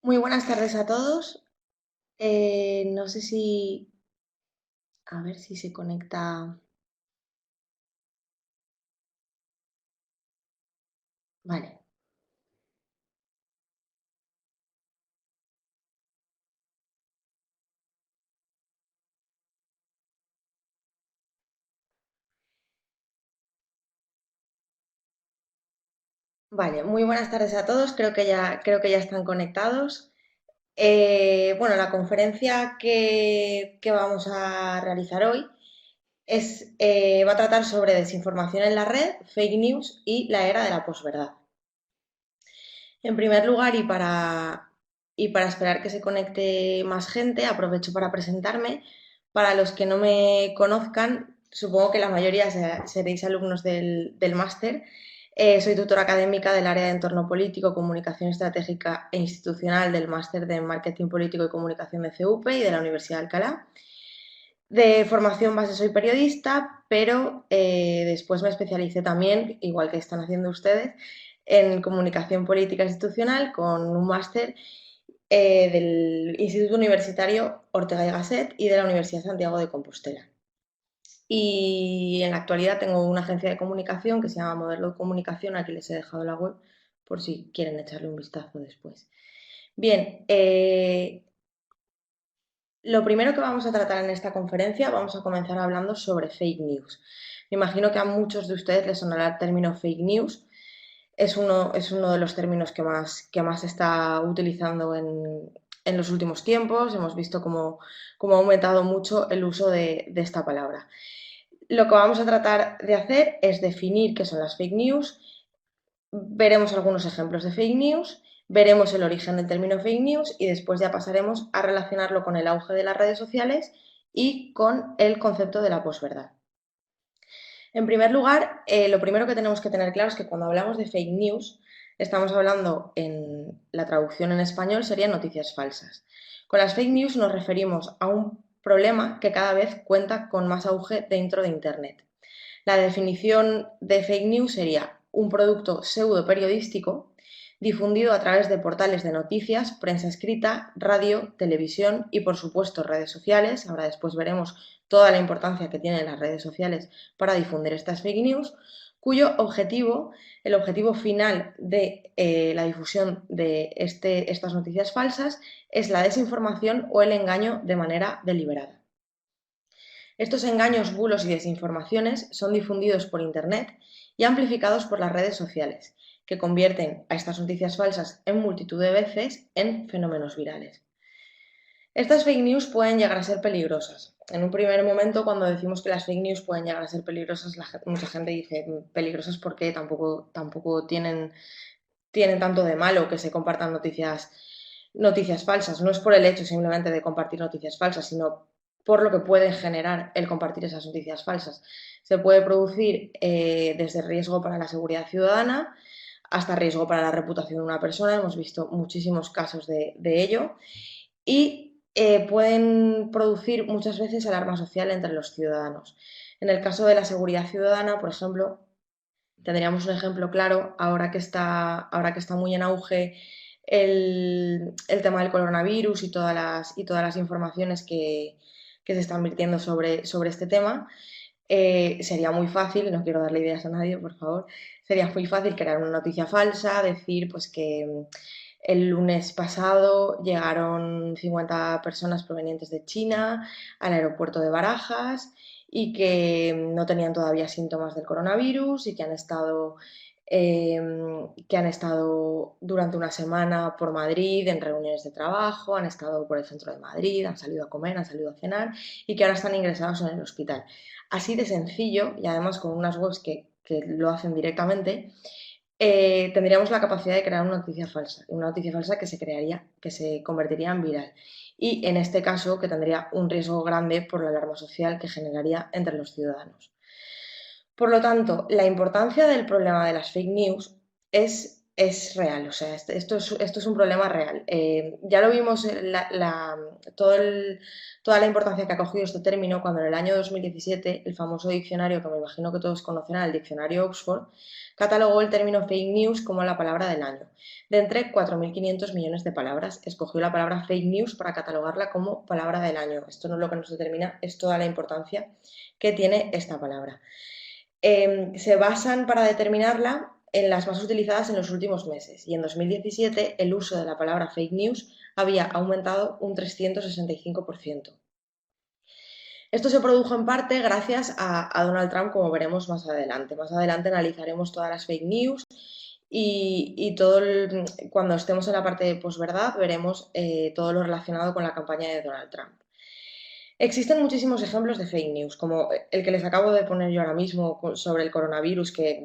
Muy buenas tardes a todos. No sé si, a ver si se conecta. Vale, vale. Muy buenas tardes a todos. Creo que ya están conectados. Bueno, la conferencia que vamos a realizar hoy va a tratar sobre desinformación en la red, fake news y la era de la posverdad. En primer lugar, y para esperar que se conecte más gente, aprovecho para presentarme. Para los que no me conozcan, supongo que la mayoría seréis alumnos del máster. Soy tutora académica del área de entorno político, comunicación estratégica e institucional del máster de marketing político y comunicación de CUP y de la Universidad de Alcalá. De formación base soy periodista, pero después me especialicé también, igual que están haciendo ustedes, en comunicación política institucional con un máster del Instituto Universitario Ortega y Gasset y de la Universidad de Santiago de Compostela. Y en la actualidad tengo una agencia de comunicación que se llama Modelo de Comunicación, aquí les he dejado la web por si quieren echarle un vistazo después. Bien, lo primero que vamos a tratar en esta conferencia, vamos a comenzar hablando sobre fake news. Me imagino que a muchos de ustedes les sonará el término fake news. Es uno de los términos que más se está utilizando en los últimos tiempos. Hemos visto cómo ha aumentado mucho el uso de esta palabra. Lo que vamos a tratar de hacer es definir qué son las fake news, veremos algunos ejemplos de fake news, veremos el origen del término fake news y después ya pasaremos a relacionarlo con el auge de las redes sociales y con el concepto de la posverdad. En primer lugar, lo primero que tenemos que tener claro es que cuando hablamos de fake news, estamos hablando en la traducción en español serían noticias falsas. Con las fake news nos referimos a un problema que cada vez cuenta con más auge dentro de Internet. La definición de fake news sería un producto pseudo periodístico difundido a través de portales de noticias, prensa escrita, radio, televisión y por supuesto redes sociales. Ahora después veremos toda la importancia que tienen las redes sociales para difundir estas fake news, cuyo objetivo, el objetivo final de la difusión de estas noticias falsas es la desinformación o el engaño de manera deliberada. Estos engaños, bulos y desinformaciones son difundidos por Internet y amplificados por las redes sociales, que convierten a estas noticias falsas en multitud de veces en fenómenos virales. Estas fake news pueden llegar a ser peligrosas. En un primer momento, cuando decimos que las fake news pueden llegar a ser peligrosas, mucha gente dice peligrosas porque tampoco tienen tanto de malo que se compartan noticias falsas. No es por el hecho simplemente de compartir noticias falsas, sino por lo que pueden generar el compartir esas noticias falsas. Se puede producir desde riesgo para la seguridad ciudadana hasta riesgo para la reputación de una persona. Hemos visto muchísimos casos de ello. Y pueden producir muchas veces alarma social entre los ciudadanos. En el caso de la seguridad ciudadana, por ejemplo, tendríamos un ejemplo claro ahora que está muy en auge el tema del coronavirus y todas las informaciones que se están virtiendo sobre este tema. Sería muy fácil, no quiero darle ideas a nadie, por favor, sería muy fácil crear una noticia falsa, decir pues que el lunes pasado llegaron 50 personas provenientes de China al aeropuerto de Barajas y que no tenían todavía síntomas del coronavirus y eh, que han estado durante una semana por Madrid en reuniones de trabajo, han estado por el centro de Madrid, han salido a comer, han salido a cenar y que ahora están ingresados en el hospital. Así de sencillo y además con unas webs que lo hacen directamente, tendríamos la capacidad de crear una noticia falsa que se convertiría en viral. Y en este caso, que tendría un riesgo grande por la alarma social que generaría entre los ciudadanos. Por lo tanto, la importancia del problema de las fake news es es real, o sea, esto es un problema real. Ya lo vimos, toda la importancia que ha cogido este término cuando en el año 2017 el famoso diccionario, que me imagino que todos conocerán, el diccionario Oxford, catalogó el término fake news como la palabra del año. De entre 4.500 millones de palabras, escogió la palabra fake news para catalogarla como palabra del año. Esto no es lo que nos determina, es toda la importancia que tiene esta palabra. Se basan para determinarla en las más utilizadas en los últimos meses y en 2017 el uso de la palabra fake news había aumentado un 365%. Esto se produjo en parte gracias a Donald Trump, como veremos más adelante. Más adelante analizaremos todas las fake news y cuando estemos en la parte de posverdad veremos todo lo relacionado con la campaña de Donald Trump. Existen muchísimos ejemplos de fake news, como el que les acabo de poner yo ahora mismo sobre el coronavirus, que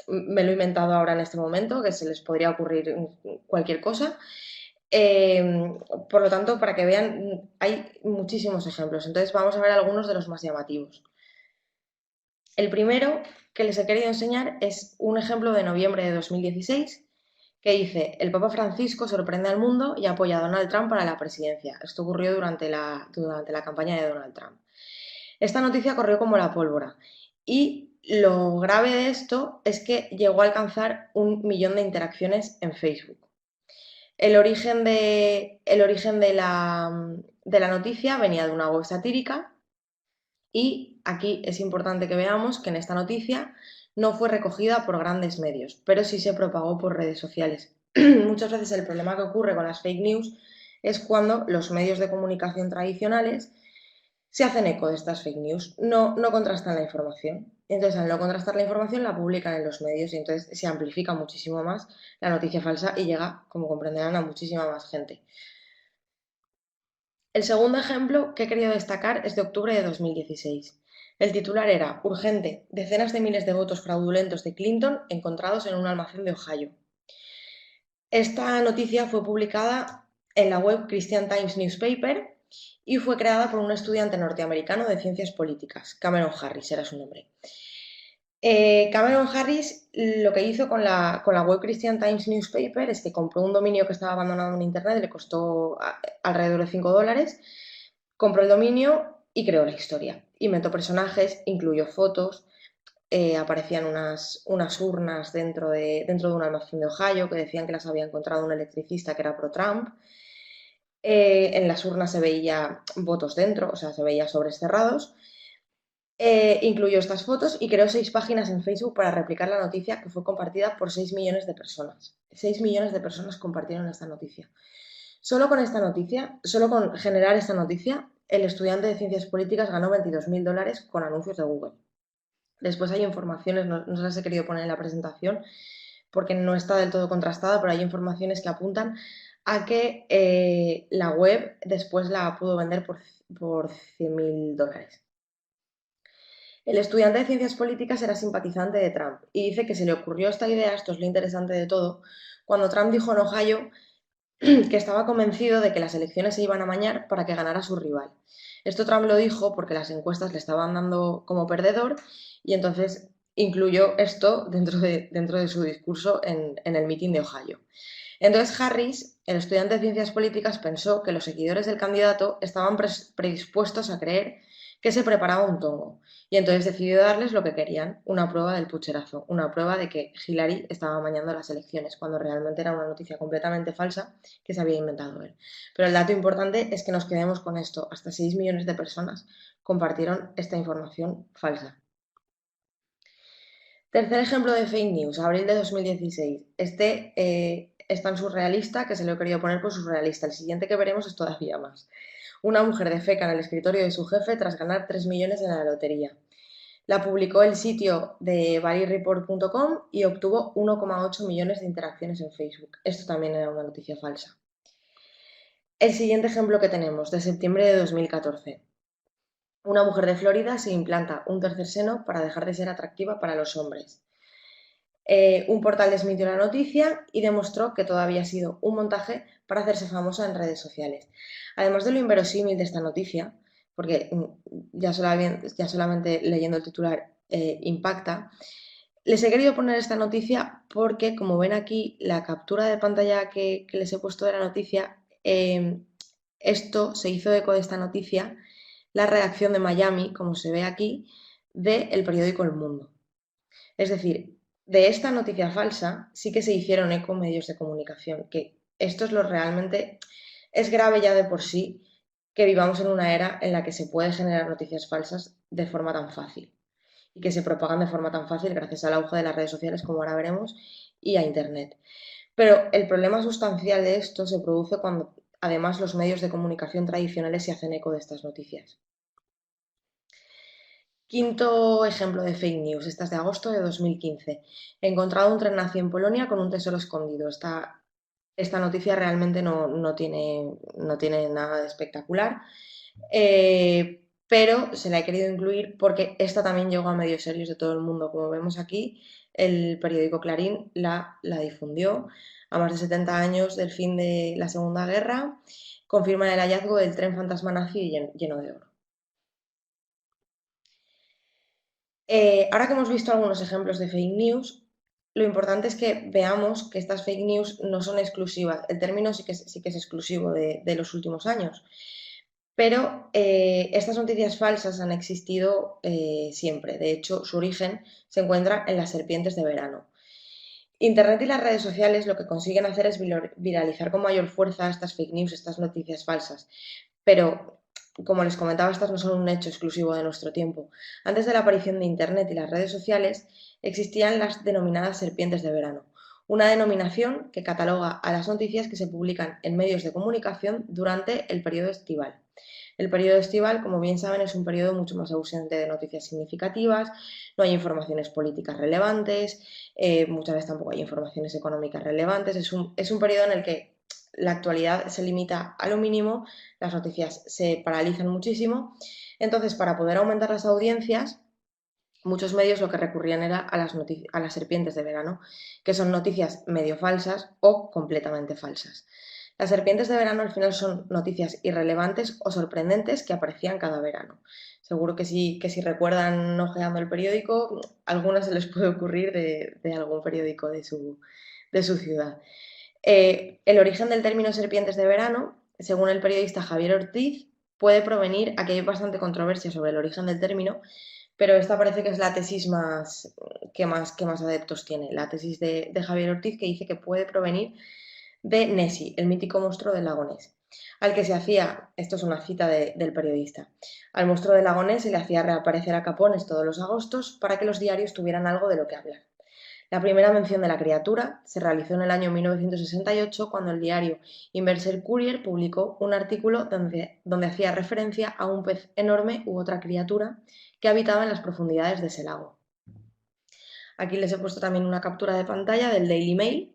me lo he inventado ahora en este momento, que se les podría ocurrir cualquier cosa. Por lo tanto, para que vean, hay muchísimos ejemplos. Entonces vamos a ver algunos de los más llamativos. El primero que les he querido enseñar es un ejemplo de noviembre de 2016 que dice: el Papa Francisco sorprende al mundo y apoya a Donald Trump para la presidencia. Esto ocurrió durante la campaña de Donald Trump. Esta noticia corrió como la pólvora y lo grave de esto es que llegó a alcanzar 1 millón de interacciones en Facebook. El origen de la noticia venía de una web satírica y aquí es importante que veamos que en esta noticia no fue recogida por grandes medios, pero sí se propagó por redes sociales. Muchas veces el problema que ocurre con las fake news es cuando los medios de comunicación tradicionales se hacen eco de estas fake news, no contrastan la información. Entonces, al no contrastar la información, la publican en los medios y entonces se amplifica muchísimo más la noticia falsa y llega, como comprenderán, a muchísima más gente. El segundo ejemplo que he querido destacar es de octubre de 2016. El titular era: urgente, decenas de miles de votos fraudulentos de Clinton encontrados en un almacén de Ohio. Esta noticia fue publicada en la web Christian Times Newspaper y fue creada por un estudiante norteamericano de ciencias políticas, Cameron Harris era su nombre. Cameron Harris lo que hizo con la web Christian Times Newspaper es que compró un dominio que estaba abandonado en internet, le costó alrededor de $5, compró el dominio y creó la historia. Inventó personajes, incluyó fotos, aparecían unas urnas dentro de un almacén de Ohio que decían que las había encontrado un electricista que era pro-Trump. En las urnas se veía votos dentro, o sea, se veía sobres cerrados. Incluyó estas fotos y creó 6 páginas en Facebook para replicar la noticia, que fue compartida por 6 millones de personas. 6 millones de personas compartieron esta noticia. Solo con esta noticia, solo con generar esta noticia, el estudiante de ciencias políticas ganó $22.000 con anuncios de Google. Después hay informaciones, no se las he querido poner en la presentación porque no está del todo contrastada, pero hay informaciones que apuntan a que la web después la pudo vender por $100.000. El estudiante de ciencias políticas era simpatizante de Trump y dice que se le ocurrió esta idea, esto es lo interesante de todo, cuando Trump dijo en Ohio que estaba convencido de que las elecciones se iban a amañar para que ganara su rival. Esto Trump lo dijo porque las encuestas le estaban dando como perdedor y entonces incluyó esto dentro de su discurso en el mitin de Ohio. Entonces Harris, el estudiante de ciencias políticas, pensó que los seguidores del candidato estaban predispuestos a creer que se preparaba un tongo y entonces decidió darles lo que querían, una prueba del pucherazo, una prueba de que Hillary estaba amañando las elecciones, cuando realmente era una noticia completamente falsa que se había inventado él. Pero el dato importante es que nos quedemos con esto: hasta 6 millones de personas compartieron esta información falsa. Tercer ejemplo de fake news, abril de 2016. Este es tan surrealista que se lo he querido poner por surrealista. El siguiente que veremos es todavía más. Una mujer defeca en el escritorio de su jefe tras ganar 3 millones en la lotería. La publicó el sitio de VaryReport.com y obtuvo 1,8 millones de interacciones en Facebook. Esto también era una noticia falsa. El siguiente ejemplo que tenemos, de septiembre de 2014. Una mujer de Florida se implanta un tercer seno para dejar de ser atractiva para los hombres. Un portal desmintió la noticia y demostró que todo había sido un montaje para hacerse famosa en redes sociales. Además de lo inverosímil de esta noticia, porque ya solamente leyendo el titular impacta, Les he querido poner esta noticia porque, como ven aquí, la captura de pantalla que les he puesto de la noticia, esto se hizo eco de esta noticia, la redacción de Miami, como se ve aquí, del periódico El Mundo. Es decir, de esta noticia falsa sí que se hicieron eco medios de comunicación, que esto es lo realmente, es grave ya de por sí que vivamos en una era en la que se puede generar noticias falsas de forma tan fácil y que se propagan de forma tan fácil gracias al auge de las redes sociales, como ahora veremos, y a Internet. Pero el problema sustancial de esto se produce cuando además los medios de comunicación tradicionales se hacen eco de estas noticias. Quinto ejemplo de fake news, esta es de agosto de 2015. Encontrado un tren nazi en Polonia con un tesoro escondido. Esta noticia realmente no tiene nada de espectacular, pero se la he querido incluir porque esta también llegó a medios serios de todo el mundo. Como vemos aquí, el periódico Clarín la difundió a más de 70 años del fin de la Segunda Guerra. Confirman el hallazgo del tren fantasma nazi lleno de oro. Ahora que hemos visto algunos ejemplos de fake news, lo importante es que veamos que estas fake news no son exclusivas. El término sí que es exclusivo de los últimos años, pero estas noticias falsas han existido siempre. De hecho, su origen se encuentra en las serpientes de verano. Internet y las redes sociales lo que consiguen hacer es viralizar con mayor fuerza estas fake news, estas noticias falsas. Pero, como les comentaba, estas no son un hecho exclusivo de nuestro tiempo. Antes de la aparición de Internet y las redes sociales, existían las denominadas serpientes de verano, una denominación que cataloga a las noticias que se publican en medios de comunicación durante el periodo estival. El periodo estival, como bien saben, es un periodo mucho más ausente de noticias significativas, no hay informaciones políticas relevantes, muchas veces tampoco hay informaciones económicas relevantes, es un periodo en el que la actualidad se limita a lo mínimo, las noticias se paralizan muchísimo, entonces para poder aumentar las audiencias, muchos medios lo que recurrían era a las serpientes de verano, que son noticias medio falsas o completamente falsas. Las serpientes de verano al final son noticias irrelevantes o sorprendentes que aparecían cada verano. Seguro que si recuerdan ojeando el periódico, algunas se les puede ocurrir de algún periódico de su ciudad. El origen del término serpientes de verano, según el periodista Javier Ortiz, puede provenir, aquí hay bastante controversia sobre el origen del término, pero esta parece que es la tesis que más adeptos tiene, la tesis de Javier Ortiz, que dice que puede provenir de Nessie, el mítico monstruo del lago Ness, al que se hacía, esto es una cita del periodista, al monstruo del lago Ness se le hacía reaparecer a capones todos los agostos para que los diarios tuvieran algo de lo que hablar. La primera mención de la criatura se realizó en el año 1968 cuando el diario Inverser Courier publicó un artículo donde hacía referencia a un pez enorme u otra criatura que habitaba en las profundidades de ese lago. Aquí les he puesto también una captura de pantalla del Daily Mail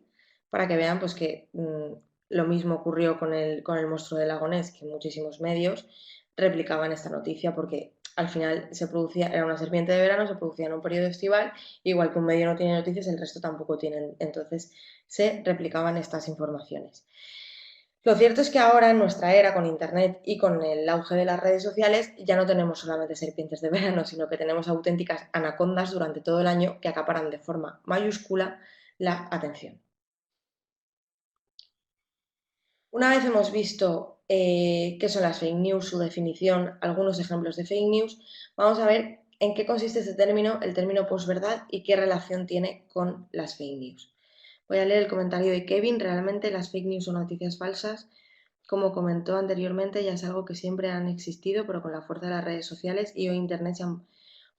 para que vean pues, que lo mismo ocurrió con el monstruo del lago Ness, que muchísimos medios replicaban esta noticia porque al final se producía, era una serpiente de verano, se producía en un periodo estival, igual que un medio no tiene noticias, el resto tampoco tienen, entonces se replicaban estas informaciones. Lo cierto es que ahora, en nuestra era, con Internet y con el auge de las redes sociales, ya no tenemos solamente serpientes de verano, sino que tenemos auténticas anacondas durante todo el año que acaparan de forma mayúscula la atención. Una vez hemos visto qué son las fake news, su definición, algunos ejemplos de fake news, vamos a ver en qué consiste este término, el término posverdad, y qué relación tiene con las fake news. Voy a leer el comentario de Kevin. Realmente las fake news son noticias falsas. Como comentó anteriormente, ya es algo que siempre han existido, pero con la fuerza de las redes sociales y hoy Internet se han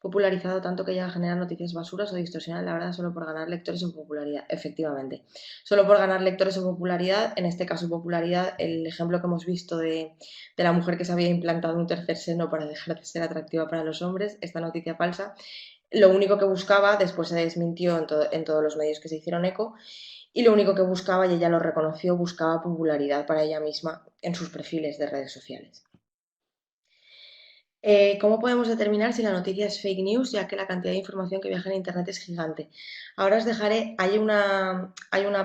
popularizado tanto que llega a generar noticias basuras o distorsionan la verdad solo por ganar lectores o popularidad. Efectivamente, solo por ganar lectores o popularidad, en este caso popularidad, el ejemplo que hemos visto de la mujer que se había implantado un tercer seno para dejar de ser atractiva para los hombres, esta noticia falsa, lo único que buscaba, después se desmintió en todos los medios que se hicieron eco, y lo único que buscaba, y ella lo reconoció, buscaba popularidad para ella misma en sus perfiles de redes sociales. ¿Cómo podemos determinar si la noticia es fake news, ya que la cantidad de información que viaja en Internet es gigante? Ahora os dejaré, hay una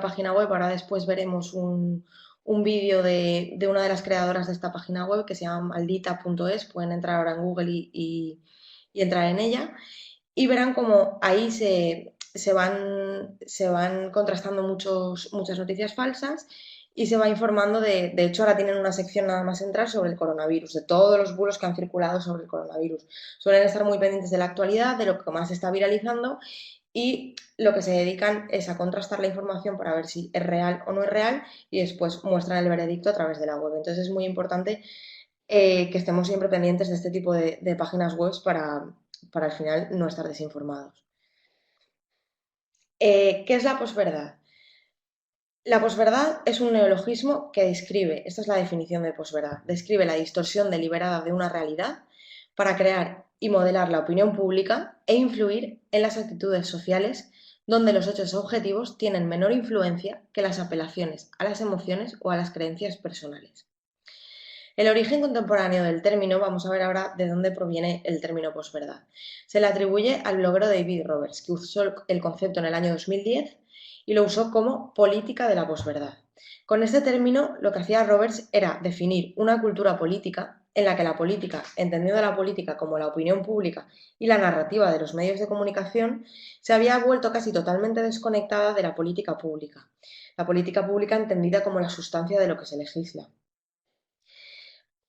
página web, ahora después veremos un vídeo de una de las creadoras de esta página web que se llama maldita.es, pueden entrar ahora en Google y entrar en ella y verán cómo ahí se van contrastando muchas noticias falsas y se va informando de hecho ahora tienen una sección nada más entrar sobre el coronavirus, de todos los bulos que han circulado sobre el coronavirus. Suelen estar muy pendientes de la actualidad, de lo que más se está viralizando y lo que se dedican es a contrastar la información para ver si es real o no es real y después muestran el veredicto a través de la web. Entonces es muy importante que estemos siempre pendientes de este tipo de páginas web para al final no estar desinformados. ¿Qué es la posverdad? La posverdad es un neologismo que describe, esta es la definición de posverdad, describe la distorsión deliberada de una realidad para crear y modelar la opinión pública e influir en las actitudes sociales donde los hechos objetivos tienen menor influencia que las apelaciones a las emociones o a las creencias personales. El origen contemporáneo del término, vamos a ver ahora de dónde proviene el término posverdad. Se le atribuye al bloguero David Roberts, que usó el concepto en el año 2010 y lo usó como política de la posverdad. Con este término, lo que hacía Roberts era definir una cultura política en la que la política, entendiendo la política como la opinión pública y la narrativa de los medios de comunicación, se había vuelto casi totalmente desconectada de la política pública. La política pública entendida como la sustancia de lo que se legisla.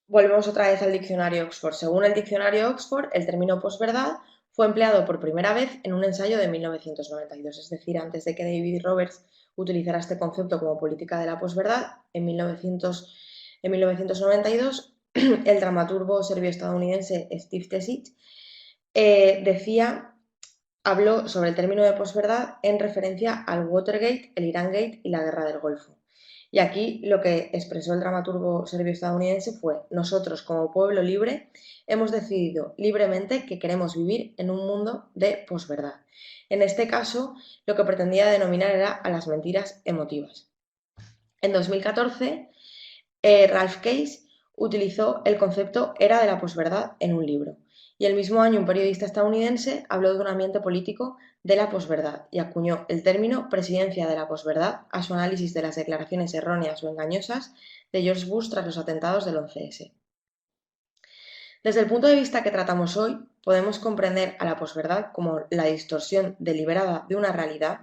Volvemos otra vez al diccionario Oxford. Según el diccionario Oxford, el término posverdad fue empleado por primera vez en un ensayo de 1992, es decir, antes de que David Roberts utilizara este concepto como política de la posverdad, en 1992, el dramaturgo serbio-estadounidense Steve Tesic habló sobre el término de posverdad en referencia al Watergate, el Irán-Gate y la Guerra del Golfo. Y aquí lo que expresó el dramaturgo serbio-estadounidense fue: nosotros como pueblo libre hemos decidido libremente que queremos vivir en un mundo de posverdad. En este caso, lo que pretendía denominar era a las mentiras emotivas. En 2014, Ralph Case utilizó el concepto era de la posverdad en un libro. Y el mismo año un periodista estadounidense habló de un ambiente político de la posverdad y acuñó el término presidencia de la posverdad a su análisis de las declaraciones erróneas o engañosas de George Bush tras los atentados del 11S. Desde el punto de vista que tratamos hoy, podemos comprender a la posverdad como la distorsión deliberada de una realidad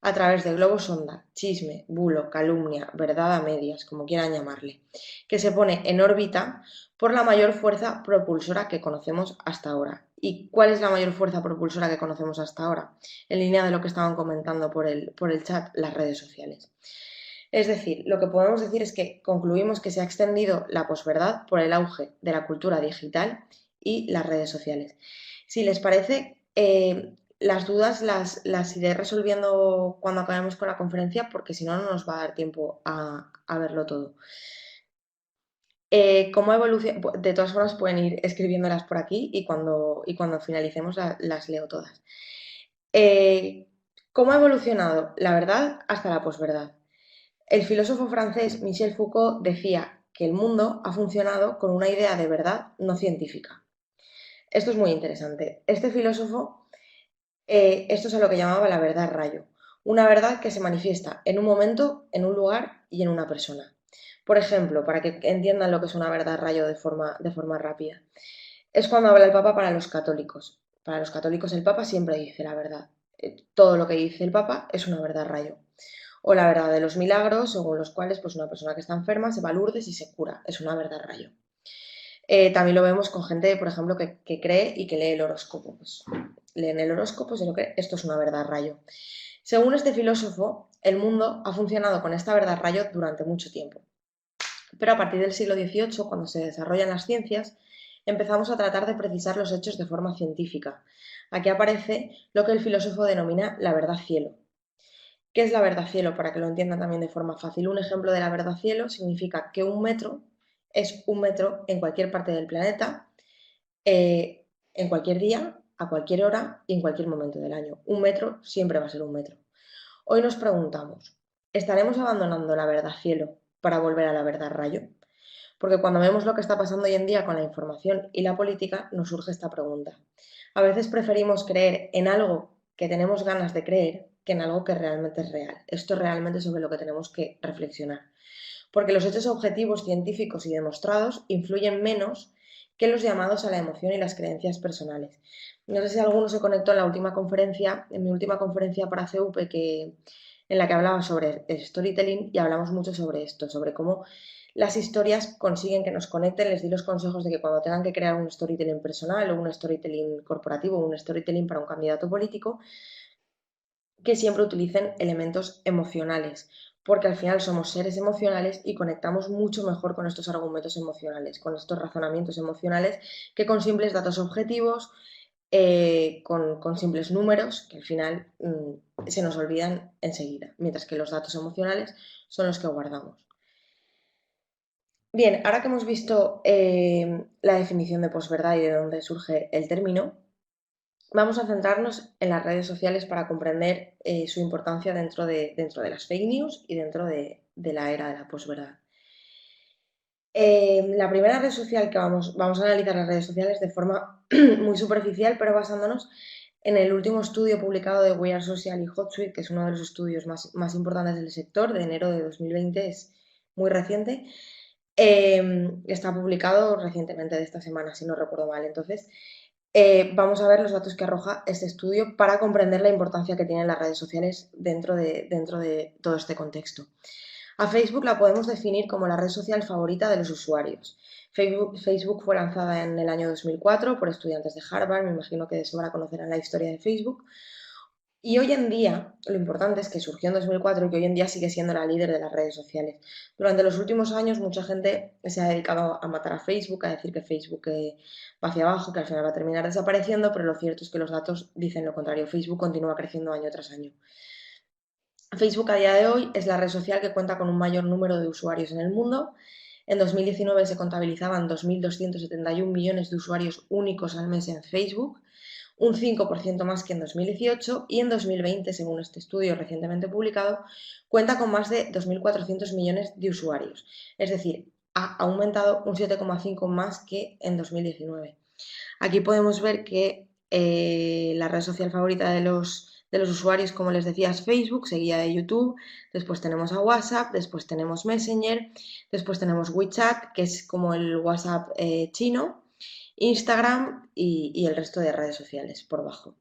a través de globos sonda, chisme, bulo, calumnia, verdad a medias, como quieran llamarle, que se pone en órbita por la mayor fuerza propulsora que conocemos hasta ahora. ¿Y cuál es la mayor fuerza propulsora que conocemos hasta ahora? En línea de lo que estaban comentando por el chat, las redes sociales. Es decir, lo que podemos decir es que concluimos que se ha extendido la posverdad por el auge de la cultura digital y las redes sociales. Si les parece, las dudas las iré resolviendo cuando acabemos con la conferencia, porque si no, no nos va a dar tiempo a verlo todo. ¿Cómo evoluciona? De todas formas, pueden ir escribiéndolas por aquí y cuando finalicemos las leo todas. ¿Cómo ha evolucionado la verdad hasta la posverdad? El filósofo francés Michel Foucault decía que el mundo ha funcionado con una idea de verdad no científica. Esto es muy interesante. Este filósofo, esto es a lo que llamaba la verdad rayo, una verdad que se manifiesta en un momento, en un lugar y en una persona. Por ejemplo, para que entiendan lo que es una verdad rayo de forma rápida, es cuando habla el Papa para los católicos. Para los católicos el Papa siempre dice la verdad. Todo lo que dice el Papa es una verdad rayo. O la verdad de los milagros, según los cuales pues una persona que está enferma se va a Lourdes y se cura. Es una verdad rayo. También lo vemos con gente, por ejemplo, que cree y que lee el horóscopo. Pues, leen el horóscopo y se lo cree. Esto es una verdad rayo. Según este filósofo, el mundo ha funcionado con esta verdad rayo durante mucho tiempo. Pero a partir del siglo XVIII, cuando se desarrollan las ciencias, empezamos a tratar de precisar los hechos de forma científica. Aquí aparece lo que el filósofo denomina la verdad cielo. ¿Qué es la verdad cielo? Para que lo entiendan también de forma fácil. Un ejemplo de la verdad cielo significa que un metro es un metro en cualquier parte del planeta, en cualquier día, a cualquier hora y en cualquier momento del año. Un metro siempre va a ser un metro. Hoy nos preguntamos, ¿estaremos abandonando la verdad cielo para volver a la verdad rayo? Porque cuando vemos lo que está pasando hoy en día con la información y la política, nos surge esta pregunta. A veces preferimos creer en algo que tenemos ganas de creer que en algo que realmente es real. Esto es realmente sobre lo que tenemos que reflexionar. Porque los hechos objetivos, científicos y demostrados influyen menos que los llamados a la emoción y las creencias personales. No sé si alguno se conectó en la última conferencia, en mi última conferencia para CUP, en la que hablaba sobre el storytelling, y hablamos mucho sobre esto, sobre cómo las historias consiguen que nos conecten. Les di los consejos de que cuando tengan que crear un storytelling personal o un storytelling corporativo o un storytelling para un candidato político, que siempre utilicen elementos emocionales, porque al final somos seres emocionales y conectamos mucho mejor con estos argumentos emocionales, con estos razonamientos emocionales, que con simples datos objetivos, con simples números, que al final se nos olvidan enseguida, mientras que los datos emocionales son los que guardamos. Bien, ahora que hemos visto la definición de posverdad y de dónde surge el término, vamos a centrarnos en las redes sociales para comprender su importancia dentro de las fake news y dentro de la era de la posverdad. La primera red social que vamos a analizar las redes sociales de forma muy superficial, pero basándonos en el último estudio publicado de We Are Social y HotSuite, que es uno de los estudios más importantes del sector, de enero de 2020, es muy reciente. Está publicado recientemente de esta semana, si no recuerdo mal. Entonces, vamos a ver los datos que arroja este estudio para comprender la importancia que tienen las redes sociales dentro de todo este contexto. A Facebook la podemos definir como la red social favorita de los usuarios. Facebook fue lanzada en el año 2004 por estudiantes de Harvard, me imagino que de sobra conocerán la historia de Facebook. Y hoy en día, lo importante es que surgió en 2004 y que hoy en día sigue siendo la líder de las redes sociales. Durante los últimos años, mucha gente se ha dedicado a matar a Facebook, a decir que Facebook va hacia abajo, que al final va a terminar desapareciendo, pero lo cierto es que los datos dicen lo contrario. Facebook continúa creciendo año tras año. Facebook a día de hoy es la red social que cuenta con un mayor número de usuarios en el mundo. En 2019 se contabilizaban 2.271 millones de usuarios únicos al mes en Facebook, un 5% más que en 2018, y en 2020, según este estudio recientemente publicado, cuenta con más de 2.400 millones de usuarios. Es decir, ha aumentado un 7,5 más que en 2019. Aquí podemos ver que la red social favorita de los usuarios, como les decía, es Facebook, seguida de YouTube, después tenemos a WhatsApp, después tenemos Messenger, después tenemos WeChat, que es como el WhatsApp chino, Instagram y el resto de redes sociales por bajo.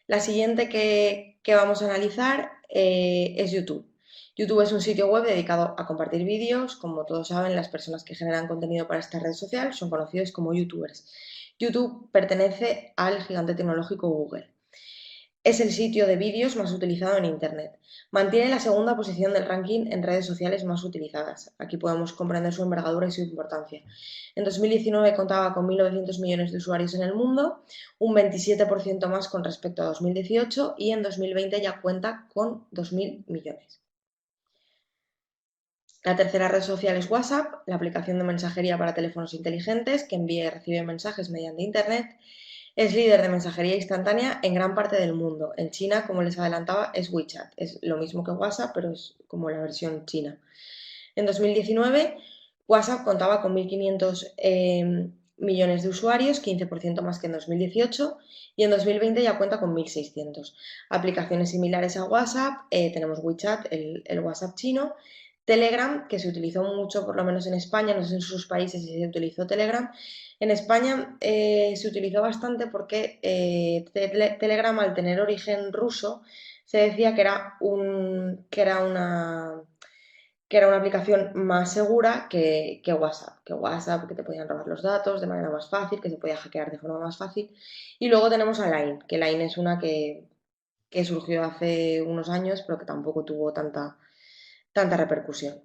La siguiente que vamos a analizar es YouTube. YouTube es un sitio web dedicado a compartir vídeos. Como todos saben, las personas que generan contenido para esta red social son conocidos como YouTubers. YouTube pertenece al gigante tecnológico Google. Es el sitio de vídeos más utilizado en Internet. Mantiene la segunda posición del ranking en redes sociales más utilizadas. Aquí podemos comprender su envergadura y su importancia. En 2019 contaba con 1.900 millones de usuarios en el mundo, un 27% más con respecto a 2018, y en 2020 ya cuenta con 2.000 millones. La tercera red social es WhatsApp, la aplicación de mensajería para teléfonos inteligentes que envía y recibe mensajes mediante Internet. Es líder de mensajería instantánea en gran parte del mundo. En China, como les adelantaba, es WeChat. Es lo mismo que WhatsApp, pero es como la versión china. En 2019, WhatsApp contaba con 1.500 millones de usuarios, 15% más que en 2018, y en 2020 ya cuenta con 1.600. Aplicaciones similares a WhatsApp, tenemos WeChat, el WhatsApp chino, Telegram, que se utilizó mucho, por lo menos en España, no sé en sus países si se utilizó Telegram. En España se utilizó bastante porque Telegram, al tener origen ruso, se decía que era una aplicación más segura que WhatsApp, que te podían robar los datos de manera más fácil, que se podía hackear de forma más fácil. Y luego tenemos a Line, que Line es una que surgió hace unos años, pero que tampoco tuvo tanta repercusión.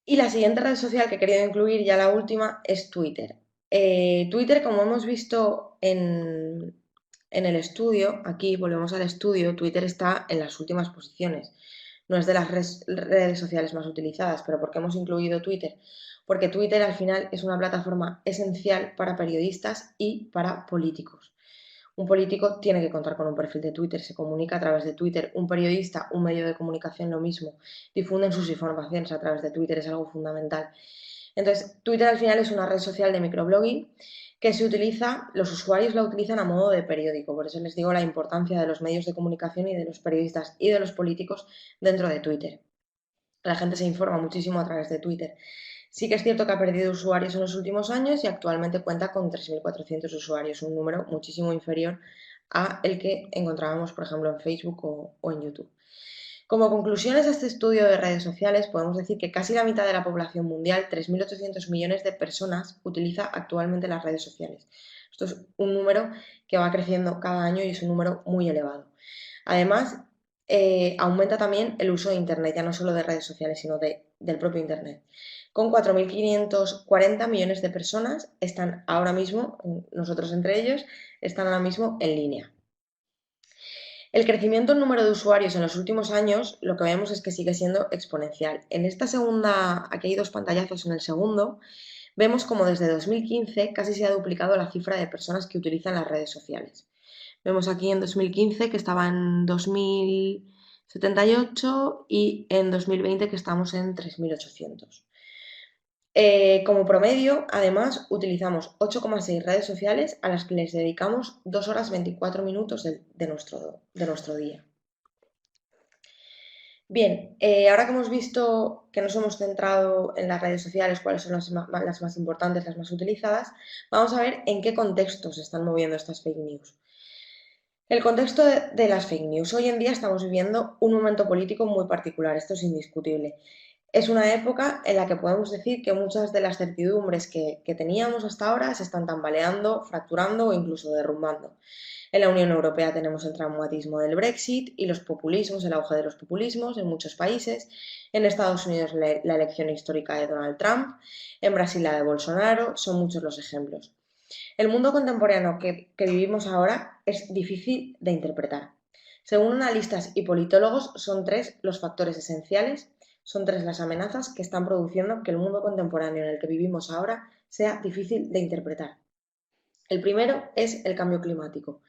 Y la siguiente red social que he querido incluir, ya la última, es Twitter. Twitter, como hemos visto en el estudio, aquí volvemos al estudio, Twitter está en las últimas posiciones. No es de las redes sociales más utilizadas, pero ¿por qué hemos incluido Twitter? Porque Twitter al final es una plataforma esencial para periodistas y para políticos. Un político tiene que contar con un perfil de Twitter, se comunica a través de Twitter. Un periodista, un medio de comunicación, lo mismo. Difunden sus informaciones a través de Twitter, es algo fundamental. Entonces, Twitter al final es una red social de microblogging que se utiliza, los usuarios la utilizan a modo de periódico. Por eso les digo la importancia de los medios de comunicación y de los periodistas y de los políticos dentro de Twitter. La gente se informa muchísimo a través de Twitter. Sí que es cierto que ha perdido usuarios en los últimos años y actualmente cuenta con 3.400 usuarios, un número muchísimo inferior a el que encontrábamos, por ejemplo, en Facebook o en YouTube. Como conclusiones a este estudio de redes sociales, podemos decir que casi la mitad de la población mundial, 3.800 millones de personas, utiliza actualmente las redes sociales. Esto es un número que va creciendo cada año y es un número muy elevado. Además, aumenta también el uso de Internet, ya no solo de redes sociales, sino del propio Internet. Con 4.540 millones de personas están ahora mismo, nosotros entre ellos, están ahora mismo en línea. El crecimiento en número de usuarios en los últimos años, lo que vemos es que sigue siendo exponencial. En esta segunda, aquí hay dos pantallazos en el segundo, vemos como desde 2015 casi se ha duplicado la cifra de personas que utilizan las redes sociales. Vemos aquí en 2015 que estaba en 2078 y en 2020 que estamos en 3.800. Como promedio, además, utilizamos 8,6 redes sociales a las que les dedicamos 2 horas 24 minutos de nuestro día. Bien, ahora que hemos visto que nos hemos centrado en las redes sociales, cuáles son las más importantes, las más utilizadas, vamos a ver en qué contexto se están moviendo estas fake news. El contexto de las fake news. Hoy en día estamos viviendo un momento político muy particular, esto es indiscutible. Es una época en la que podemos decir que muchas de las certidumbres que teníamos hasta ahora se están tambaleando, fracturando o incluso derrumbando. En la Unión Europea tenemos el traumatismo del Brexit y los populismos, el auge de los populismos en muchos países. En Estados Unidos la elección histórica de Donald Trump. En Brasil la de Bolsonaro. Son muchos los ejemplos. El mundo contemporáneo que vivimos ahora es difícil de interpretar. Según analistas y politólogos, son tres los factores esenciales, son tres las amenazas que están produciendo que el mundo contemporáneo en el que vivimos ahora sea difícil de interpretar. El primero es el cambio climático.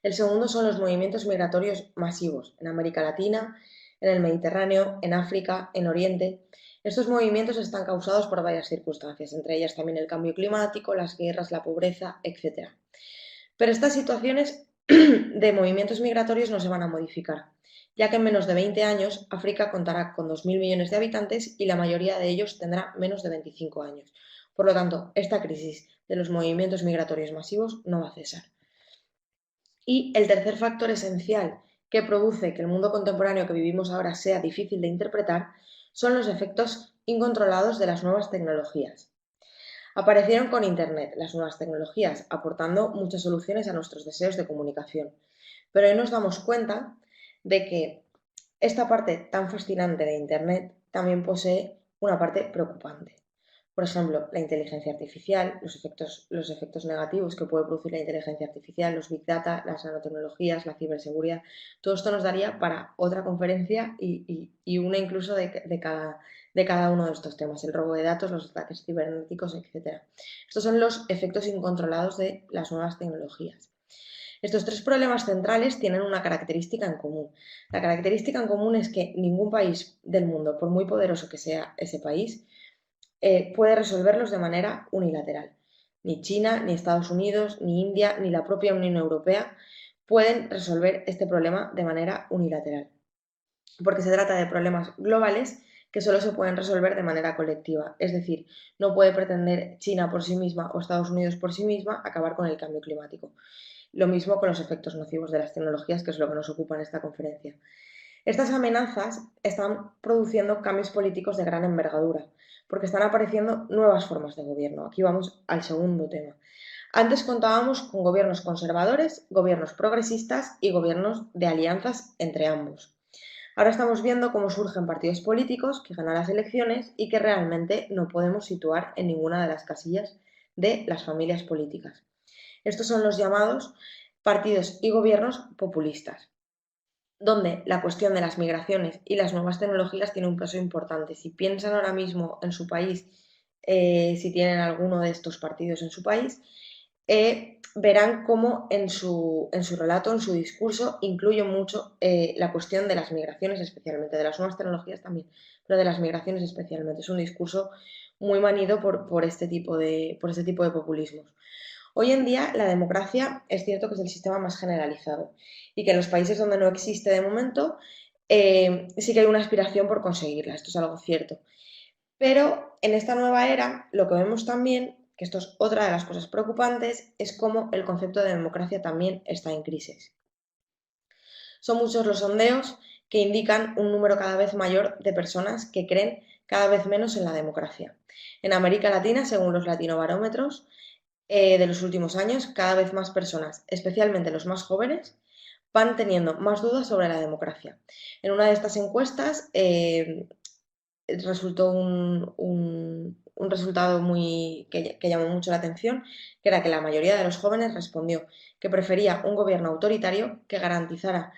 El segundo son los movimientos migratorios masivos en América Latina, en el Mediterráneo, en África, en Oriente. Estos movimientos están causados por varias circunstancias, entre ellas también el cambio climático, las guerras, la pobreza, etc. Pero estas situaciones de movimientos migratorios no se van a modificar, ya que en menos de 20 años África contará con 2.000 millones de habitantes y la mayoría de ellos tendrá menos de 25 años. Por lo tanto, esta crisis de los movimientos migratorios masivos no va a cesar. Y el tercer factor esencial que produce que el mundo contemporáneo que vivimos ahora sea difícil de interpretar son los efectos incontrolados de las nuevas tecnologías. Aparecieron con Internet las nuevas tecnologías, aportando muchas soluciones a nuestros deseos de comunicación. Pero hoy nos damos cuenta de que esta parte tan fascinante de Internet también posee una parte preocupante. Por ejemplo, la inteligencia artificial, los efectos negativos que puede producir la inteligencia artificial, los big data, las nanotecnologías, la ciberseguridad. Todo esto nos daría para otra conferencia y una incluso de cada uno de estos temas, el robo de datos, los ataques cibernéticos, etc. Estos son los efectos incontrolados de las nuevas tecnologías. Estos tres problemas centrales tienen una característica en común. La característica en común es que ningún país del mundo, por muy poderoso que sea ese país, puede resolverlos de manera unilateral. Ni China, ni Estados Unidos, ni India, ni la propia Unión Europea pueden resolver este problema de manera unilateral, porque se trata de problemas globales que solo se pueden resolver de manera colectiva. Es decir, no puede pretender China por sí misma o Estados Unidos por sí misma acabar con el cambio climático. Lo mismo con los efectos nocivos de las tecnologías, que es lo que nos ocupa en esta conferencia. Estas amenazas están produciendo cambios políticos de gran envergadura, porque están apareciendo nuevas formas de gobierno. Aquí vamos al segundo tema. Antes contábamos con gobiernos conservadores, gobiernos progresistas y gobiernos de alianzas entre ambos. Ahora estamos viendo cómo surgen partidos políticos que ganan las elecciones y que realmente no podemos situar en ninguna de las casillas de las familias políticas. Estos son los llamados partidos y gobiernos populistas, donde la cuestión de las migraciones y las nuevas tecnologías tiene un peso importante. Si piensan ahora mismo en su país, si tienen alguno de estos partidos en su país, verán cómo en su relato, en su discurso, incluye mucho la cuestión de las migraciones, especialmente de las nuevas tecnologías también, pero de las migraciones especialmente. Es un discurso muy manido por este tipo de populismos. Hoy en día la democracia es cierto que es el sistema más generalizado y que en los países donde no existe de momento sí que hay una aspiración por conseguirla, esto es algo cierto. Pero en esta nueva era lo que vemos también, que esto es otra de las cosas preocupantes, es cómo el concepto de democracia también está en crisis. Son muchos los sondeos que indican un número cada vez mayor de personas que creen cada vez menos en la democracia. En América Latina, según los latinobarómetros de los últimos años, cada vez más personas, especialmente los más jóvenes, van teniendo más dudas sobre la democracia. En una de estas encuestas resultó un resultado que llamó mucho la atención, que era que la mayoría de los jóvenes respondió que prefería un gobierno autoritario que garantizara